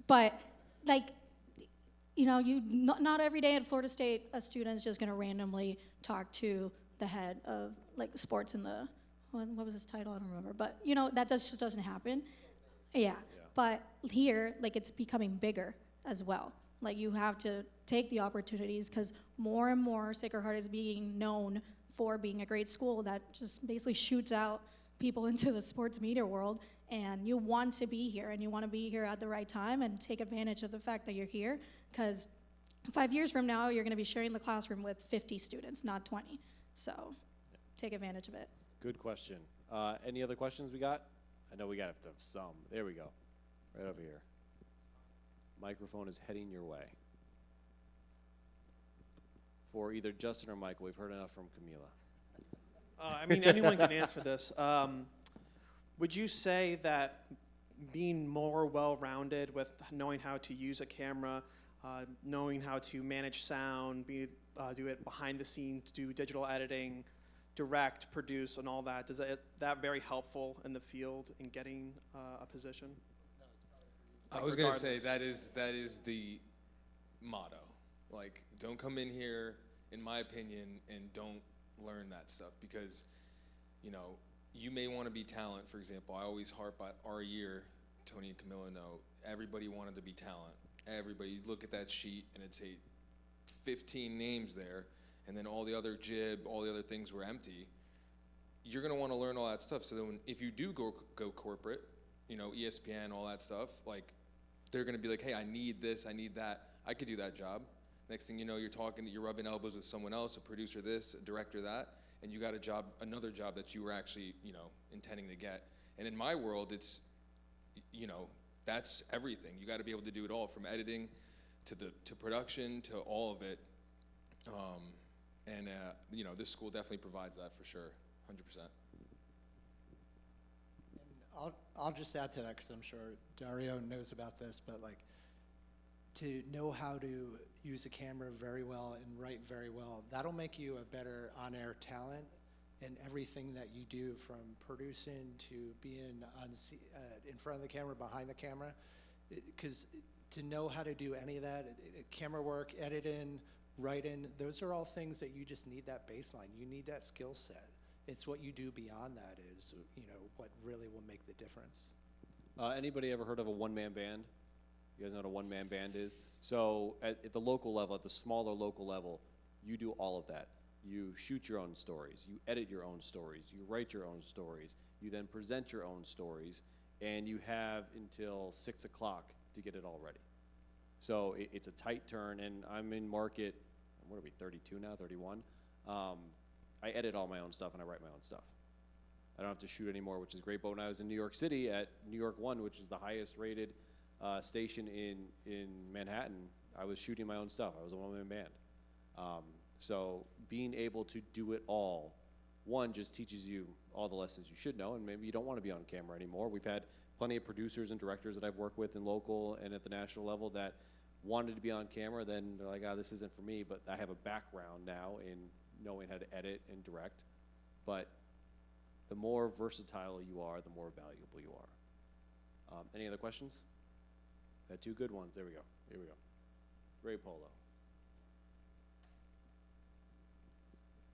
But like, you know, not every day at Florida State a student's just gonna randomly talk to the head of like sports in the what was his title? I don't remember. But you know, that just doesn't happen. Yeah. But here, like it's becoming bigger as well. Like you have to take the opportunities because more and more Sacred Heart is being known for being a great school that just basically shoots out people into the sports media world. And you want to be here, and you want to be here at the right time and take advantage of the fact that you're here, because 5 years from now, you're going to be sharing the classroom with 50 students, not 20. So take advantage of it. Good question. Any other questions we got? I know we got to have some. There we go. Right over here. Microphone is heading your way. For either Justin or Michael, we've heard enough from Camila. I mean, anyone can answer this. Would you say that being more well-rounded with knowing how to use a camera, knowing how to manage sound, do it behind the scenes, do digital editing, direct, produce, and all that, is that very helpful in the field in getting a position? I was going to say that is the motto. Like, don't come in here, in my opinion, and don't learn that stuff because, you know, you may want to be talent. For example, I always harp at our year, Tony and Camila know, everybody wanted to be talent. Everybody, you'd look at that sheet and it'd say 15 names there, and then all the other all the other things were empty. You're going to want to learn all that stuff. So then if you do go corporate, you know, ESPN, all that stuff, like, they're going to be like, hey, I need this, I need that. I could do that job. Next thing you know, you're rubbing elbows with someone else, a producer this, a director that, and you got another job that you were actually, you know, intending to get. And in my world, it's, you know, that's everything. You got to be able to do it all, from editing to production to all of it. You know, this school definitely provides that for sure, 100%. I'll just add to that because I'm sure Dario knows about this, but like to know how to use a camera very well and write very well, that'll make you a better on-air talent in everything that you do, from producing to being in front of the camera, behind the camera. Because to know how to do any of that, camera work, editing, writing, those are all things that you just need that baseline. You need that skill set. It's what you do beyond that is, you know, what really will make the difference. Anybody ever heard of a one-man band? You guys know what a one-man band is? So at the local level, at the smaller local level, you do all of that. You shoot your own stories, you edit your own stories, you write your own stories, you then present your own stories, and you have until 6 o'clock to get it all ready. So it's a tight turn, and I'm in market, what are we, 32 now, 31? I edit all my own stuff and I write my own stuff. I don't have to shoot anymore, which is great. But when I was in New York City at New York 1, which is the highest rated station in Manhattan, I was shooting my own stuff. I was a one-man band. So being able to do it all, one, just teaches you all the lessons you should know, and maybe you don't want to be on camera anymore. We've had plenty of producers and directors that I've worked with in local and at the national level that wanted to be on camera, then they're like, this isn't for me, but I have a background now in knowing how to edit and direct. But the more versatile you are, the more valuable you are. Any other questions? Had two good ones. There we go. Here we go. Ray Polo.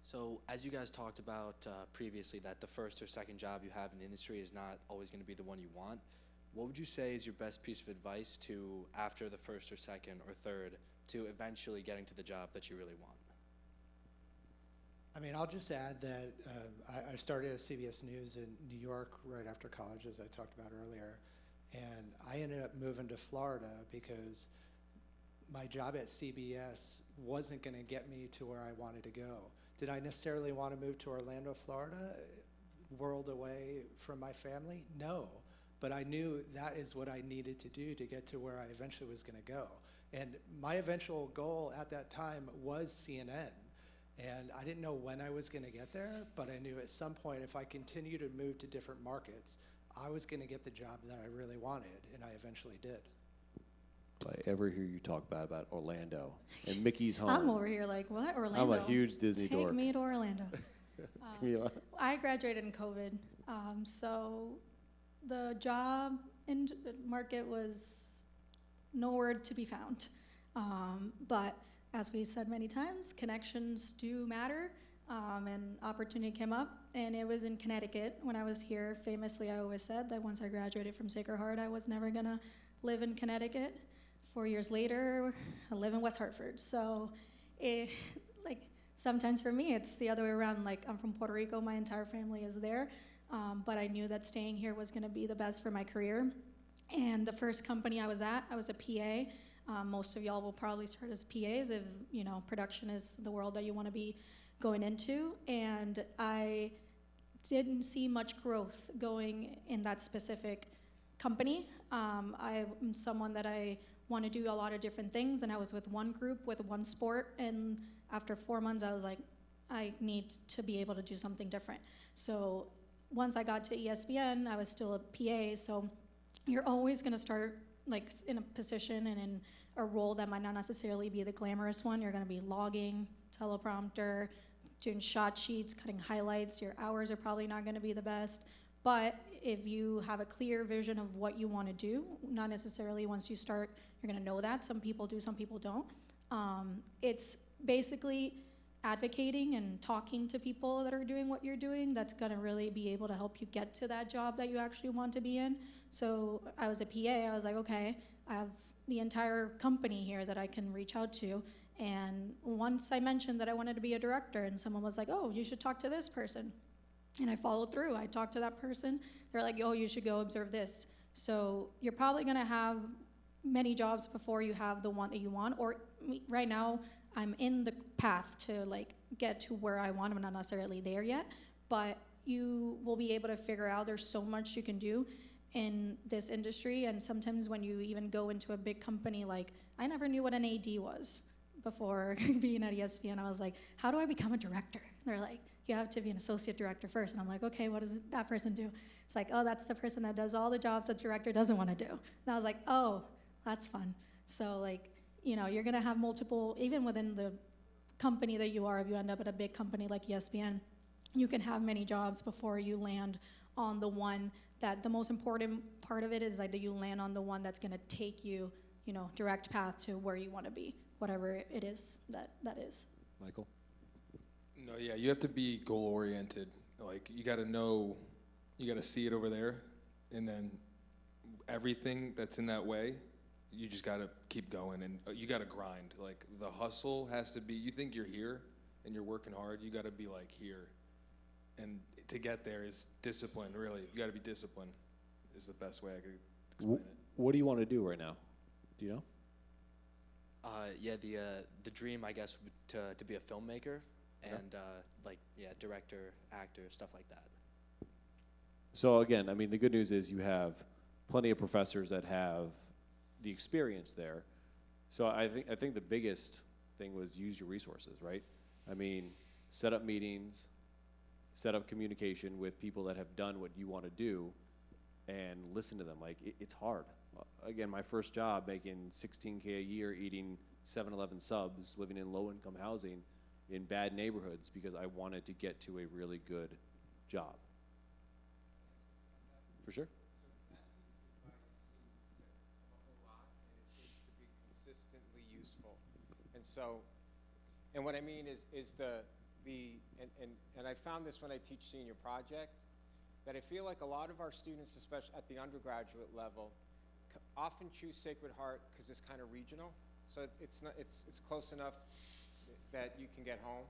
So as you guys talked about previously, that the first or second job you have in the industry is not always going to be the one you want. What would you say is your best piece of advice to, after the first or second or third, to eventually getting to the job that you really want? I mean, I'll just add that I started at CBS News in New York right after college, as I talked about earlier, and I ended up moving to Florida because my job at CBS wasn't going to get me to where I wanted to go. Did I necessarily want to move to Orlando, Florida? world away from my family? No. But I knew that is what I needed to do to get to where I eventually was going to go. And my eventual goal at that time was CNN. And I didn't know when I was going to get there, but I knew at some point if I continued to move to different markets, I was going to get the job that I really wanted, and I eventually did. If I ever hear you talk about Orlando and Mickey's home. I'm over here like, what? Orlando? I'm a huge Disney dork. Take me to Orlando. Camila. I graduated in COVID, so the job market was nowhere to be found. But as we said many times, connections do matter, and opportunity came up, and it was in Connecticut when I was here. Famously, I always said that once I graduated from Sacred Heart, I was never gonna live in Connecticut. 4 years later, I live in West Hartford. So, sometimes for me, it's the other way around. Like, I'm from Puerto Rico, my entire family is there, but I knew that staying here was gonna be the best for my career. And the first company I was at, I was a PA. Most of y'all will probably start as PAs if, production is the world that you wanna be going into. And I didn't see much growth going in that specific company. I'm someone that I want to do a lot of different things, and I was with one group with one sport, and after 4 months I was like, I need to be able to do something different. So once I got to ESPN, I was still a PA, so you're always going to start like in a position and in a role that might not necessarily be the glamorous one. You're going to be logging, teleprompter, doing shot sheets, cutting highlights. Your hours are probably not going to be the best, but if you have a clear vision of what you want to do, not necessarily once you start, you're going to know that. Some people do, some people don't. It's basically advocating and talking to people that are doing what you're doing that's going to really be able to help you get to that job that you actually want to be in. So I was a PA. I was like, okay, I have the entire company here that I can reach out to. And once I mentioned that I wanted to be a director, and someone was like, oh, you should talk to this person. And I followed through. I talked to that person. They're like, oh, you should go observe this. So you're probably going to have many jobs before you have the one that you want. Or right now, I'm in the path to like get to where I want. I'm not necessarily there yet, but you will be able to figure out there's so much you can do in this industry. And sometimes when you even go into a big company, like I never knew what an AD was before being at ESPN. I was like, how do I become a director? And they're like, you have to be an associate director first. And I'm like, okay, what does that person do? It's like, oh, that's the person that does all the jobs that director doesn't want to do. And I was like, oh, that's fun. So like, you're gonna have multiple, even within the company that you are, if you end up at a big company like ESPN, you can have many jobs before you land on the one that the most important part of it is like that you land on the one that's gonna take you, direct path to where you wanna be, whatever it is that is. Michael? No, yeah, you have to be goal-oriented. Like, you gotta know, you gotta see it over there, and then everything that's in that way, you just gotta keep going, and you gotta grind. Like, the hustle has to be, you think you're here, and you're working hard, you gotta be, like, here. And to get there is discipline, really. You gotta be disciplined, is the best way I could explain it. What do you want to do right now? Do you know? The dream, I guess, to be a filmmaker and director, actor, stuff like that. So again, I mean, the good news is you have plenty of professors that have the experience there. So I think the biggest thing was use your resources, right? I mean, set up meetings, set up communication with people that have done what you want to do, and listen to them. Like, it's hard. Again, my first job, making $16K a year, eating 7-Eleven subs, living in low-income housing in bad neighborhoods because I wanted to get to a really good job. For sure. Consistently useful. And so, and what I mean is and I found this when I teach senior project, that I feel like a lot of our students, especially at the undergraduate level, often choose Sacred Heart because it's kind of regional. So it's close enough that you can get home,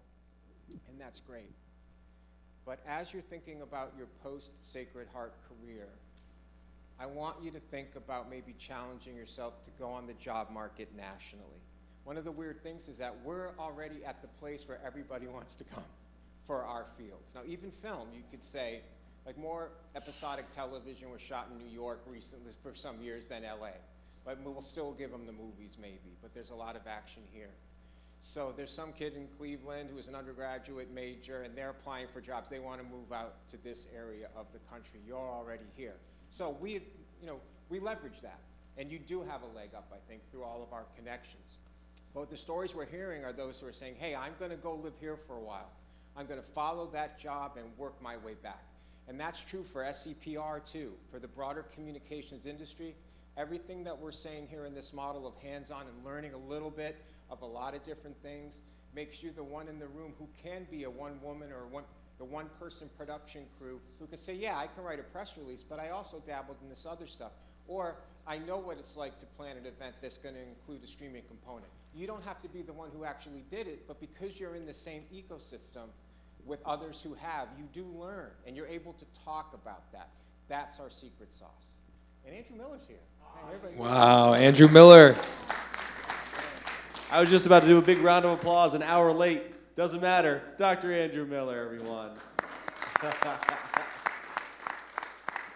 and that's great. But as you're thinking about your post-Sacred Heart career, I want you to think about maybe challenging yourself to go on the job market nationally. One of the weird things is that we're already at the place where everybody wants to come for our fields. Now, even film, you could say, Like more episodic television was shot in New York recently for some years than LA. But we'll still give them the movies maybe, but there's a lot of action here. So there's some kid in Cleveland who is an undergraduate major and they're applying for jobs. They want to move out to this area of the country. You're already here. So we leverage that. And you do have a leg up, I think, through all of our connections. But the stories we're hearing are those who are saying, hey, I'm going to go live here for a while. I'm going to follow that job and work my way back. And that's true for SCPR too, for the broader communications industry. Everything that we're saying here in this model of hands-on and learning a little bit of a lot of different things makes you the one in the room who can be a one-woman or the one-person production crew who can say, yeah, I can write a press release, but I also dabbled in this other stuff. Or I know what it's like to plan an event that's going to include a streaming component. You don't have to be the one who actually did it, but because you're in the same ecosystem with others who have, you do learn, and you're able to talk about that. That's our secret sauce. And Andrew Miller's here. Wow, Andrew Miller. I was just about to do a big round of applause, an hour late. Doesn't matter. Dr. Andrew Miller, everyone.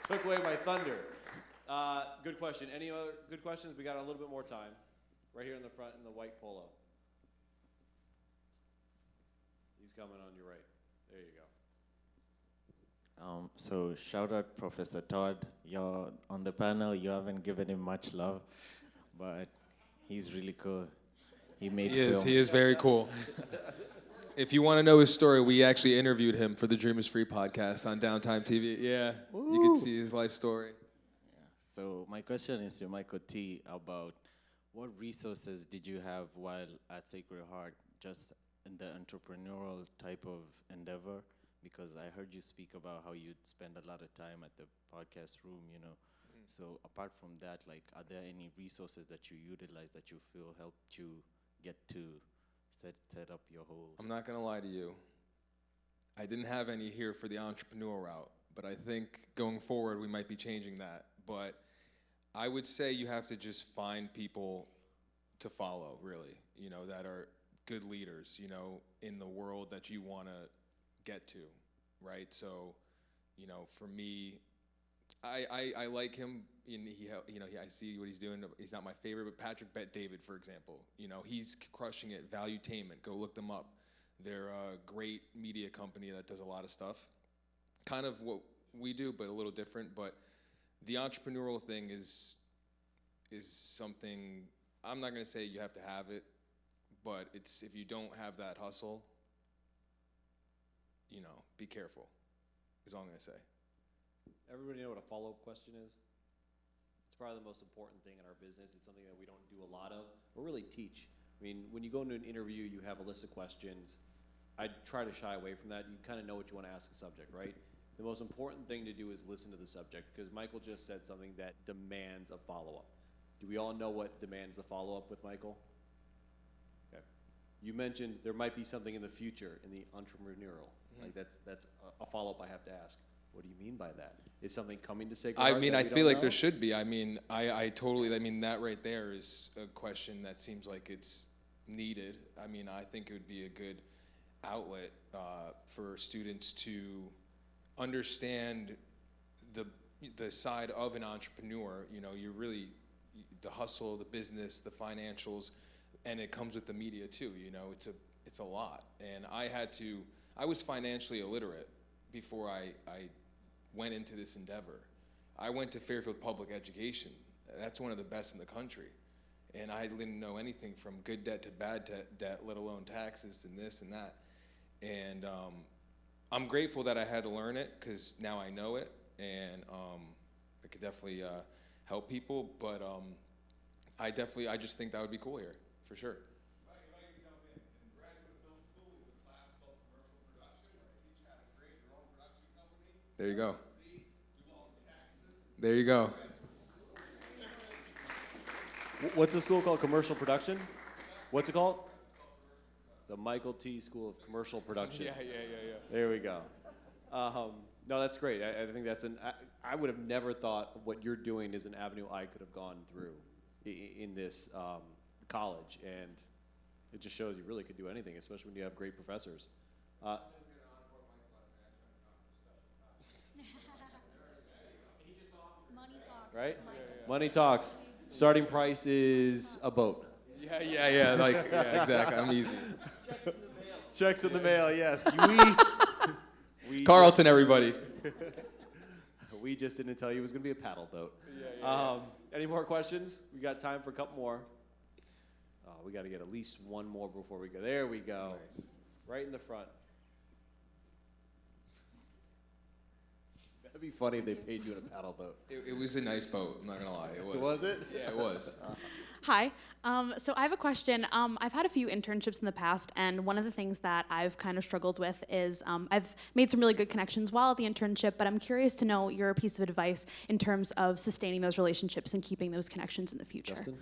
Took away my thunder. Good question. Any other good questions? We got a little bit more time. Right here in the front in the white polo. He's coming on your right. There you go. So shout out Professor Todd. You're on the panel. You haven't given him much love, but he's really cool. He made films. He is very cool. If you want to know his story, we actually interviewed him for the Dream is Free podcast on Downtime TV. Yeah, you can see his life story. Yeah. So my question is to Michael T. about what resources did you have while at Sacred Heart, just in the entrepreneurial type of endeavor? Because I heard you speak about how you'd spend a lot of time at the podcast room, you know. So apart from that, like, are there any resources that you utilize that you feel helped you get to set up your whole? I'm not going to lie to you. I didn't have any here for the entrepreneur route, but I think going forward we might be changing that. But I would say you have to just find people to follow, really, you know, that are good leaders, you know, in the world that you want to get to, right? So, you know, for me, I like him. I see what he's doing. He's not my favorite, but Patrick Bet-David, for example, you know, he's crushing it. Valuetainment, go look them up. They're a great media company that does a lot of stuff, kind of what we do, but a little different. But the entrepreneurial thing is something. I'm not going to say you have to have it, but it's if you don't have that hustle, you know, be careful, is all I'm going to say. Everybody know what a follow-up question is? It's probably the most important thing in our business. It's something that we don't do a lot of, or really teach. I mean, when you go into an interview, you have a list of questions. I try to shy away from that. You kind of know what you want to ask a subject, right? The most important thing to do is listen to the subject, because Michael just said something that demands a follow-up. Do we all know what demands the follow-up with Michael? Okay. You mentioned there might be something in the future in the entrepreneurial. Like that's a follow-up I have to ask. What do you mean by that? Is something coming to Sacred Heart? I mean, I feel like there should be. I mean, I totally, I mean, that right there is a question that seems like it's needed. I mean, I think it would be a good outlet for students to understand the side of an entrepreneur. You know, you're really, the hustle, the business, the financials, and it comes with the media too. You know, it's a lot. And I was financially illiterate before I went into this endeavor. I went to Fairfield Public Education. That's one of the best in the country. And I didn't know anything from good debt to bad debt, let alone taxes and this and that. And I'm grateful that I had to learn it, because now I know it, and it could definitely help people. But I just think that would be cool here, for sure. There you go. There you go. What's the school called? Commercial production? What's it called? The Michael T. School of Commercial Production. Yeah. There we go. No, that's great. I think that's I would have never thought what you're doing is an avenue I could have gone through in this college, and it just shows you really could do anything, especially when you have great professors. right? Money talks. Starting price is a boat. Yeah, like, yeah, exactly, I'm easy. Checks in the mail, yes. We Carlton, everybody. We just didn't tell you it was going to be a paddle boat. Any more questions? We got time for a couple more. Oh, we got to get at least one more before we go. There we go. Nice. Right in the front. That'd be funny if they paid you in a paddle boat. It was a nice boat, I'm not gonna lie, it was. Was it? Yeah, it was. Hi. So I have a question. I've had a few internships in the past, and one of the things that I've kind of struggled with is I've made some really good connections while at the internship, but I'm curious to know your piece of advice in terms of sustaining those relationships and keeping those connections in the future. Justin?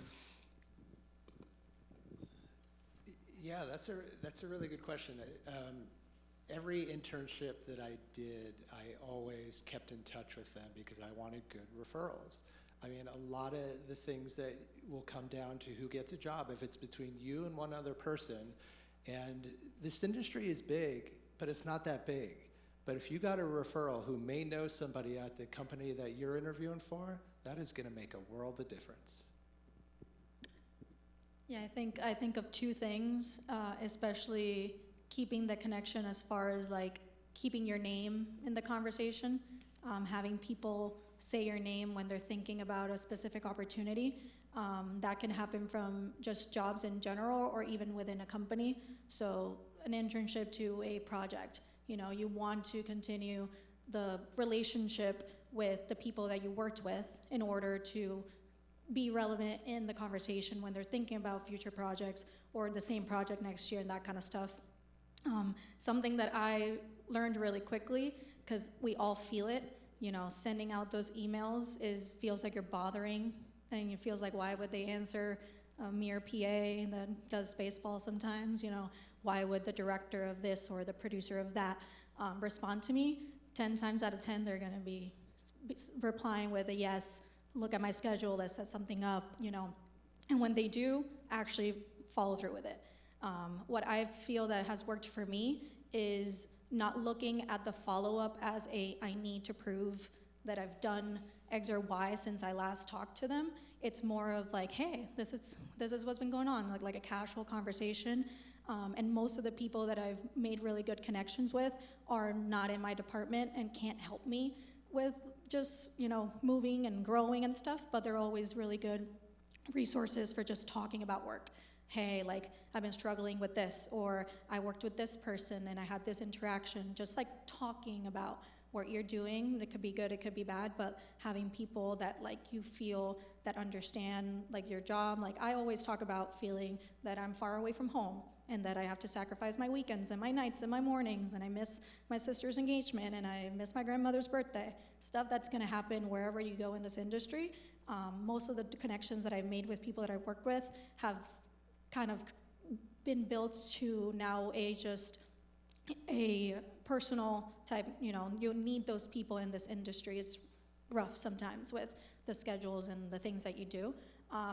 Yeah, that's a really good question. Every internship that I did, I always kept in touch with them because I wanted good referrals. I mean, a lot of the things that will come down to who gets a job, if it's between you and one other person, and this industry is big, but it's not that big. But if you got a referral who may know somebody at the company that you're interviewing for, that is gonna make a world of difference. Yeah, I think of two things, especially keeping the connection as far as like keeping your name in the conversation, having people say your name when they're thinking about a specific opportunity. That can happen from just jobs in general or even within a company. So an internship to a project, you know, you want to continue the relationship with the people that you worked with in order to be relevant in the conversation when they're thinking about future projects or the same project next year and that kind of stuff. Something that I learned really quickly, because we all feel it, you know, sending out those emails feels like you're bothering, and it feels like, why would they answer a mere PA that does baseball sometimes, you know, why would the director of this or the producer of that respond to me? 10 times out of 10, they're gonna be replying with a yes, look at my schedule, let's set something up, you know, and when they do, actually follow through with it. What I feel that has worked for me is not looking at the follow-up as I need to prove that I've done X or Y since I last talked to them. It's more of like, hey, this is what's been going on, like a casual conversation. And most of the people that I've made really good connections with are not in my department and can't help me with just, you know, moving and growing and stuff, but they're always really good resources for just talking about work. Hey, like, I've been struggling with this, or I worked with this person and I had this interaction, just like talking about what you're doing. It could be good, it could be bad, but having people that like you feel that understand like your job. Like, I always talk about feeling that I'm far away from home and that I have to sacrifice my weekends and my nights and my mornings, and I miss my sister's engagement and I miss my grandmother's birthday. Stuff that's gonna happen wherever you go in this industry. Most of the connections that I've made with people that I've worked with have kind of been built to now a personal type, you know, you need those people in this industry. It's rough sometimes with the schedules and the things that you do.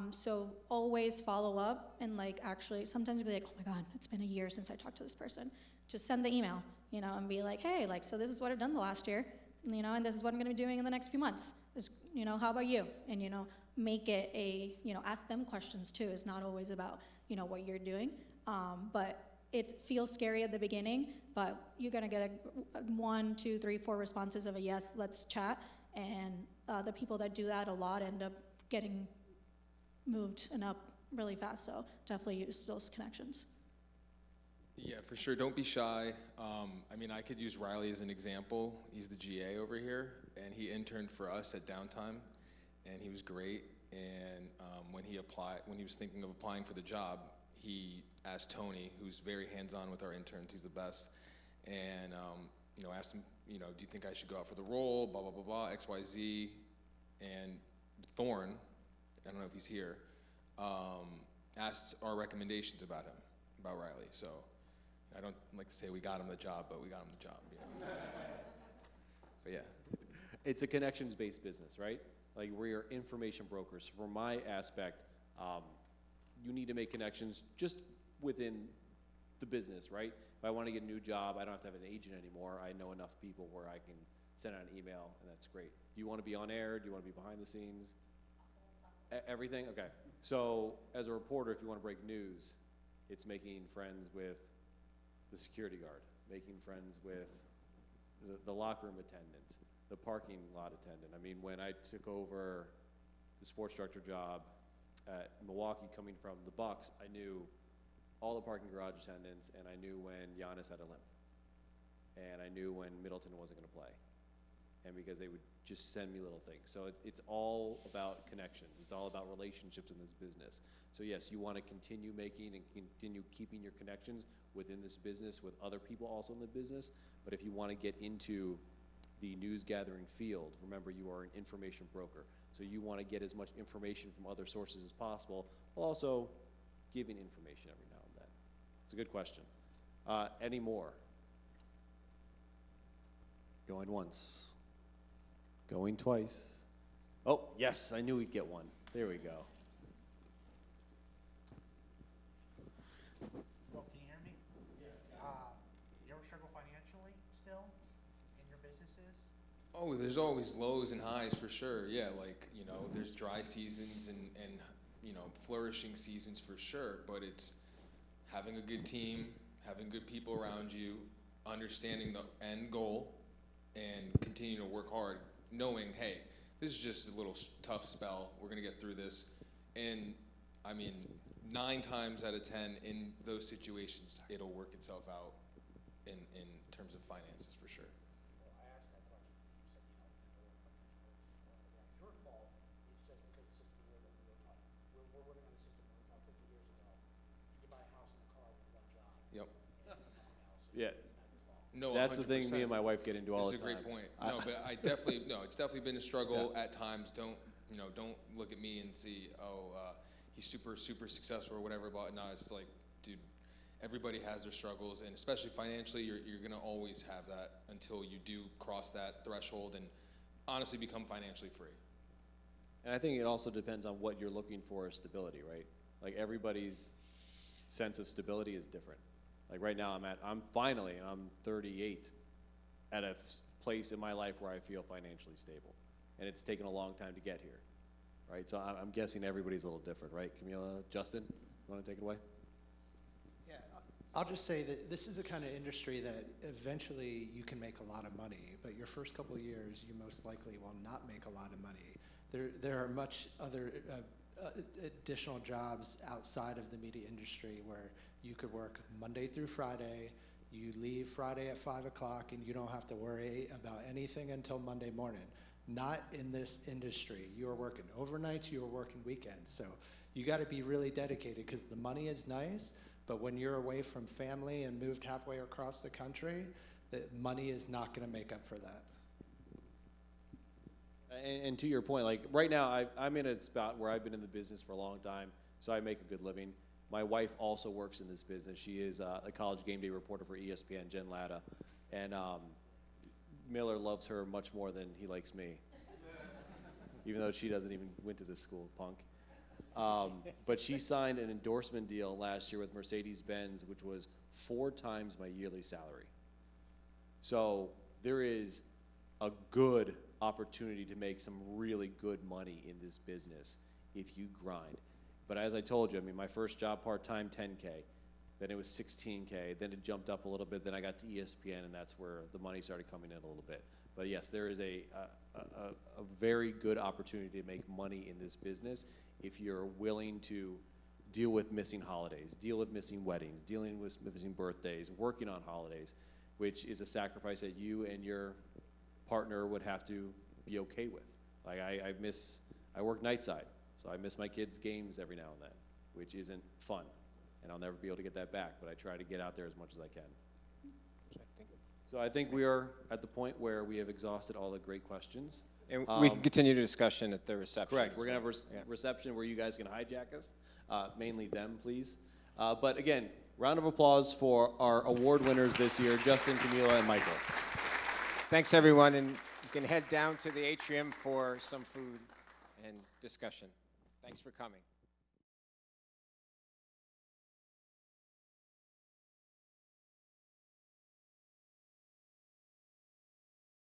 So always follow up and like actually sometimes be like, oh my God, it's been a year since I talked to this person. Just send the email, you know, and be like, hey, like, so this is what I've done the last year, you know, and this is what I'm gonna be doing in the next few months. You know, how about you? And, you know, make it you know, ask them questions too. It's not always about, you know, what you're doing. But it feels scary at the beginning, but you're gonna get 1, 2, 3, 4 responses of a yes, let's chat. And the people that do that a lot end up getting moved and up really fast. So definitely use those connections. Yeah, for sure, don't be shy. I mean, I could use Riley as an example. He's the GA over here, and he interned for us at Downtime, and he was great. And when he was thinking of applying for the job, he asked Tony, who's very hands-on with our interns, he's the best, and you know, asked him, you know, do you think I should go out for the role, blah, blah, blah, blah, X, Y, Z, and Thorne, I don't know if he's here, asked our recommendations about him, about Riley. So I don't like to say we got him the job, but we got him the job, you know. But yeah. It's a connections-based business, right? Like, we're your information brokers. From my aspect, you need to make connections just within the business, right? If I want to get a new job, I don't have to have an agent anymore. I know enough people where I can send out an email, and that's great. Do you want to be on air? Do you want to be behind the scenes? Everything? Okay. So as a reporter, if you want to break news, it's making friends with the security guard, making friends with the locker room attendant, the parking lot attendant. I mean, when I took over the sports director job at Milwaukee coming from the Bucks, I knew all the parking garage attendants, and I knew when Giannis had a limp. And I knew when Middleton wasn't going to play. And because they would just send me little things. So it's all about connections. It's all about relationships in this business. So yes, you want to continue making and continue keeping your connections within this business with other people also in the business. But if you want to get into the news gathering field, remember you are an information broker. So you want to get as much information from other sources as possible, while also giving information every now and then. It's a good question. Any more? Going once. Going twice. Oh, yes, I knew we'd get one. There we go. Well, can you hear me? Yes. You ever struggle financially still in your businesses? Oh, there's always lows and highs for sure. Yeah, like, there's dry seasons and flourishing seasons for sure, but it's having a good team, having good people around you, understanding the end goal, and continuing to work hard, knowing, hey, this is just a little tough spell. We're going to get through this. And, 9 times out of 10 in those situations, it'll work itself out in terms of finances for sure. Well, I asked that question. You said, it's your fault. It's just because the system we're living, we're living on a system we were taught 50 years ago. You can buy a house and a car with one job. Yep. And nothing else. Yeah. It's not your fault. No, That's the thing 100%. me and my wife get into all That's the a time. great point. No, but I definitely, it's definitely been a struggle at times. Don't look at me and see, he's super, super successful or whatever. But no, it's like, dude, everybody has their struggles, and especially financially, you're gonna always have that until you do cross that threshold and honestly become financially free. And I think it also depends on what you're looking for as stability, right? Like everybody's sense of stability is different. Like right now I'm 38 at a place in my life where I feel financially stable. And it's taken a long time to get here, right? So I'm guessing everybody's a little different, right? Camila, Justin, you want to take it away? Yeah, I'll just say that this is a kind of industry that eventually you can make a lot of money, but your first couple of years, you most likely will not make a lot of money. There are much other additional jobs outside of the media industry where you could work Monday through Friday, you leave Friday at 5 o'clock, and you don't have to worry about anything until Monday morning. Not in this industry. You're working overnights, you're working weekends. So you got to be really dedicated because the money is nice, but when you're away from family and moved halfway across the country, the money is not going to make up for that. And to your point, like right now, I'm in a spot where I've been in the business for a long time, so I make a good living. My wife also works in this business. She is a college game day reporter for ESPN, Jen Latta, and Miller loves her much more than he likes me, even though she doesn't even went to this school, punk. But she signed an endorsement deal last year with Mercedes-Benz, which was 4 times my yearly salary. So there is a good opportunity to make some really good money in this business if you grind. But as I told you, my first job part-time, 10K. Then it was 16K. Then it jumped up a little bit. Then I got to ESPN, and that's where the money started coming in a little bit. But yes, there is a very good opportunity to make money in this business if you're willing to deal with missing holidays, deal with missing weddings, dealing with missing birthdays, working on holidays, which is a sacrifice that you and your partner would have to be okay with. Like I work night side, so I miss my kids' games every now and then, which isn't fun. And I'll never be able to get that back, but I try to get out there as much as I can. So I think we are at the point where we have exhausted all the great questions. And we can continue the discussion at the reception. Correct. We're going to have a reception where you guys can hijack us, mainly them, please. But again, round of applause for our award winners this year, Justin, Camila, and Michael. Thanks, everyone, and you can head down to the atrium for some food and discussion. Thanks for coming.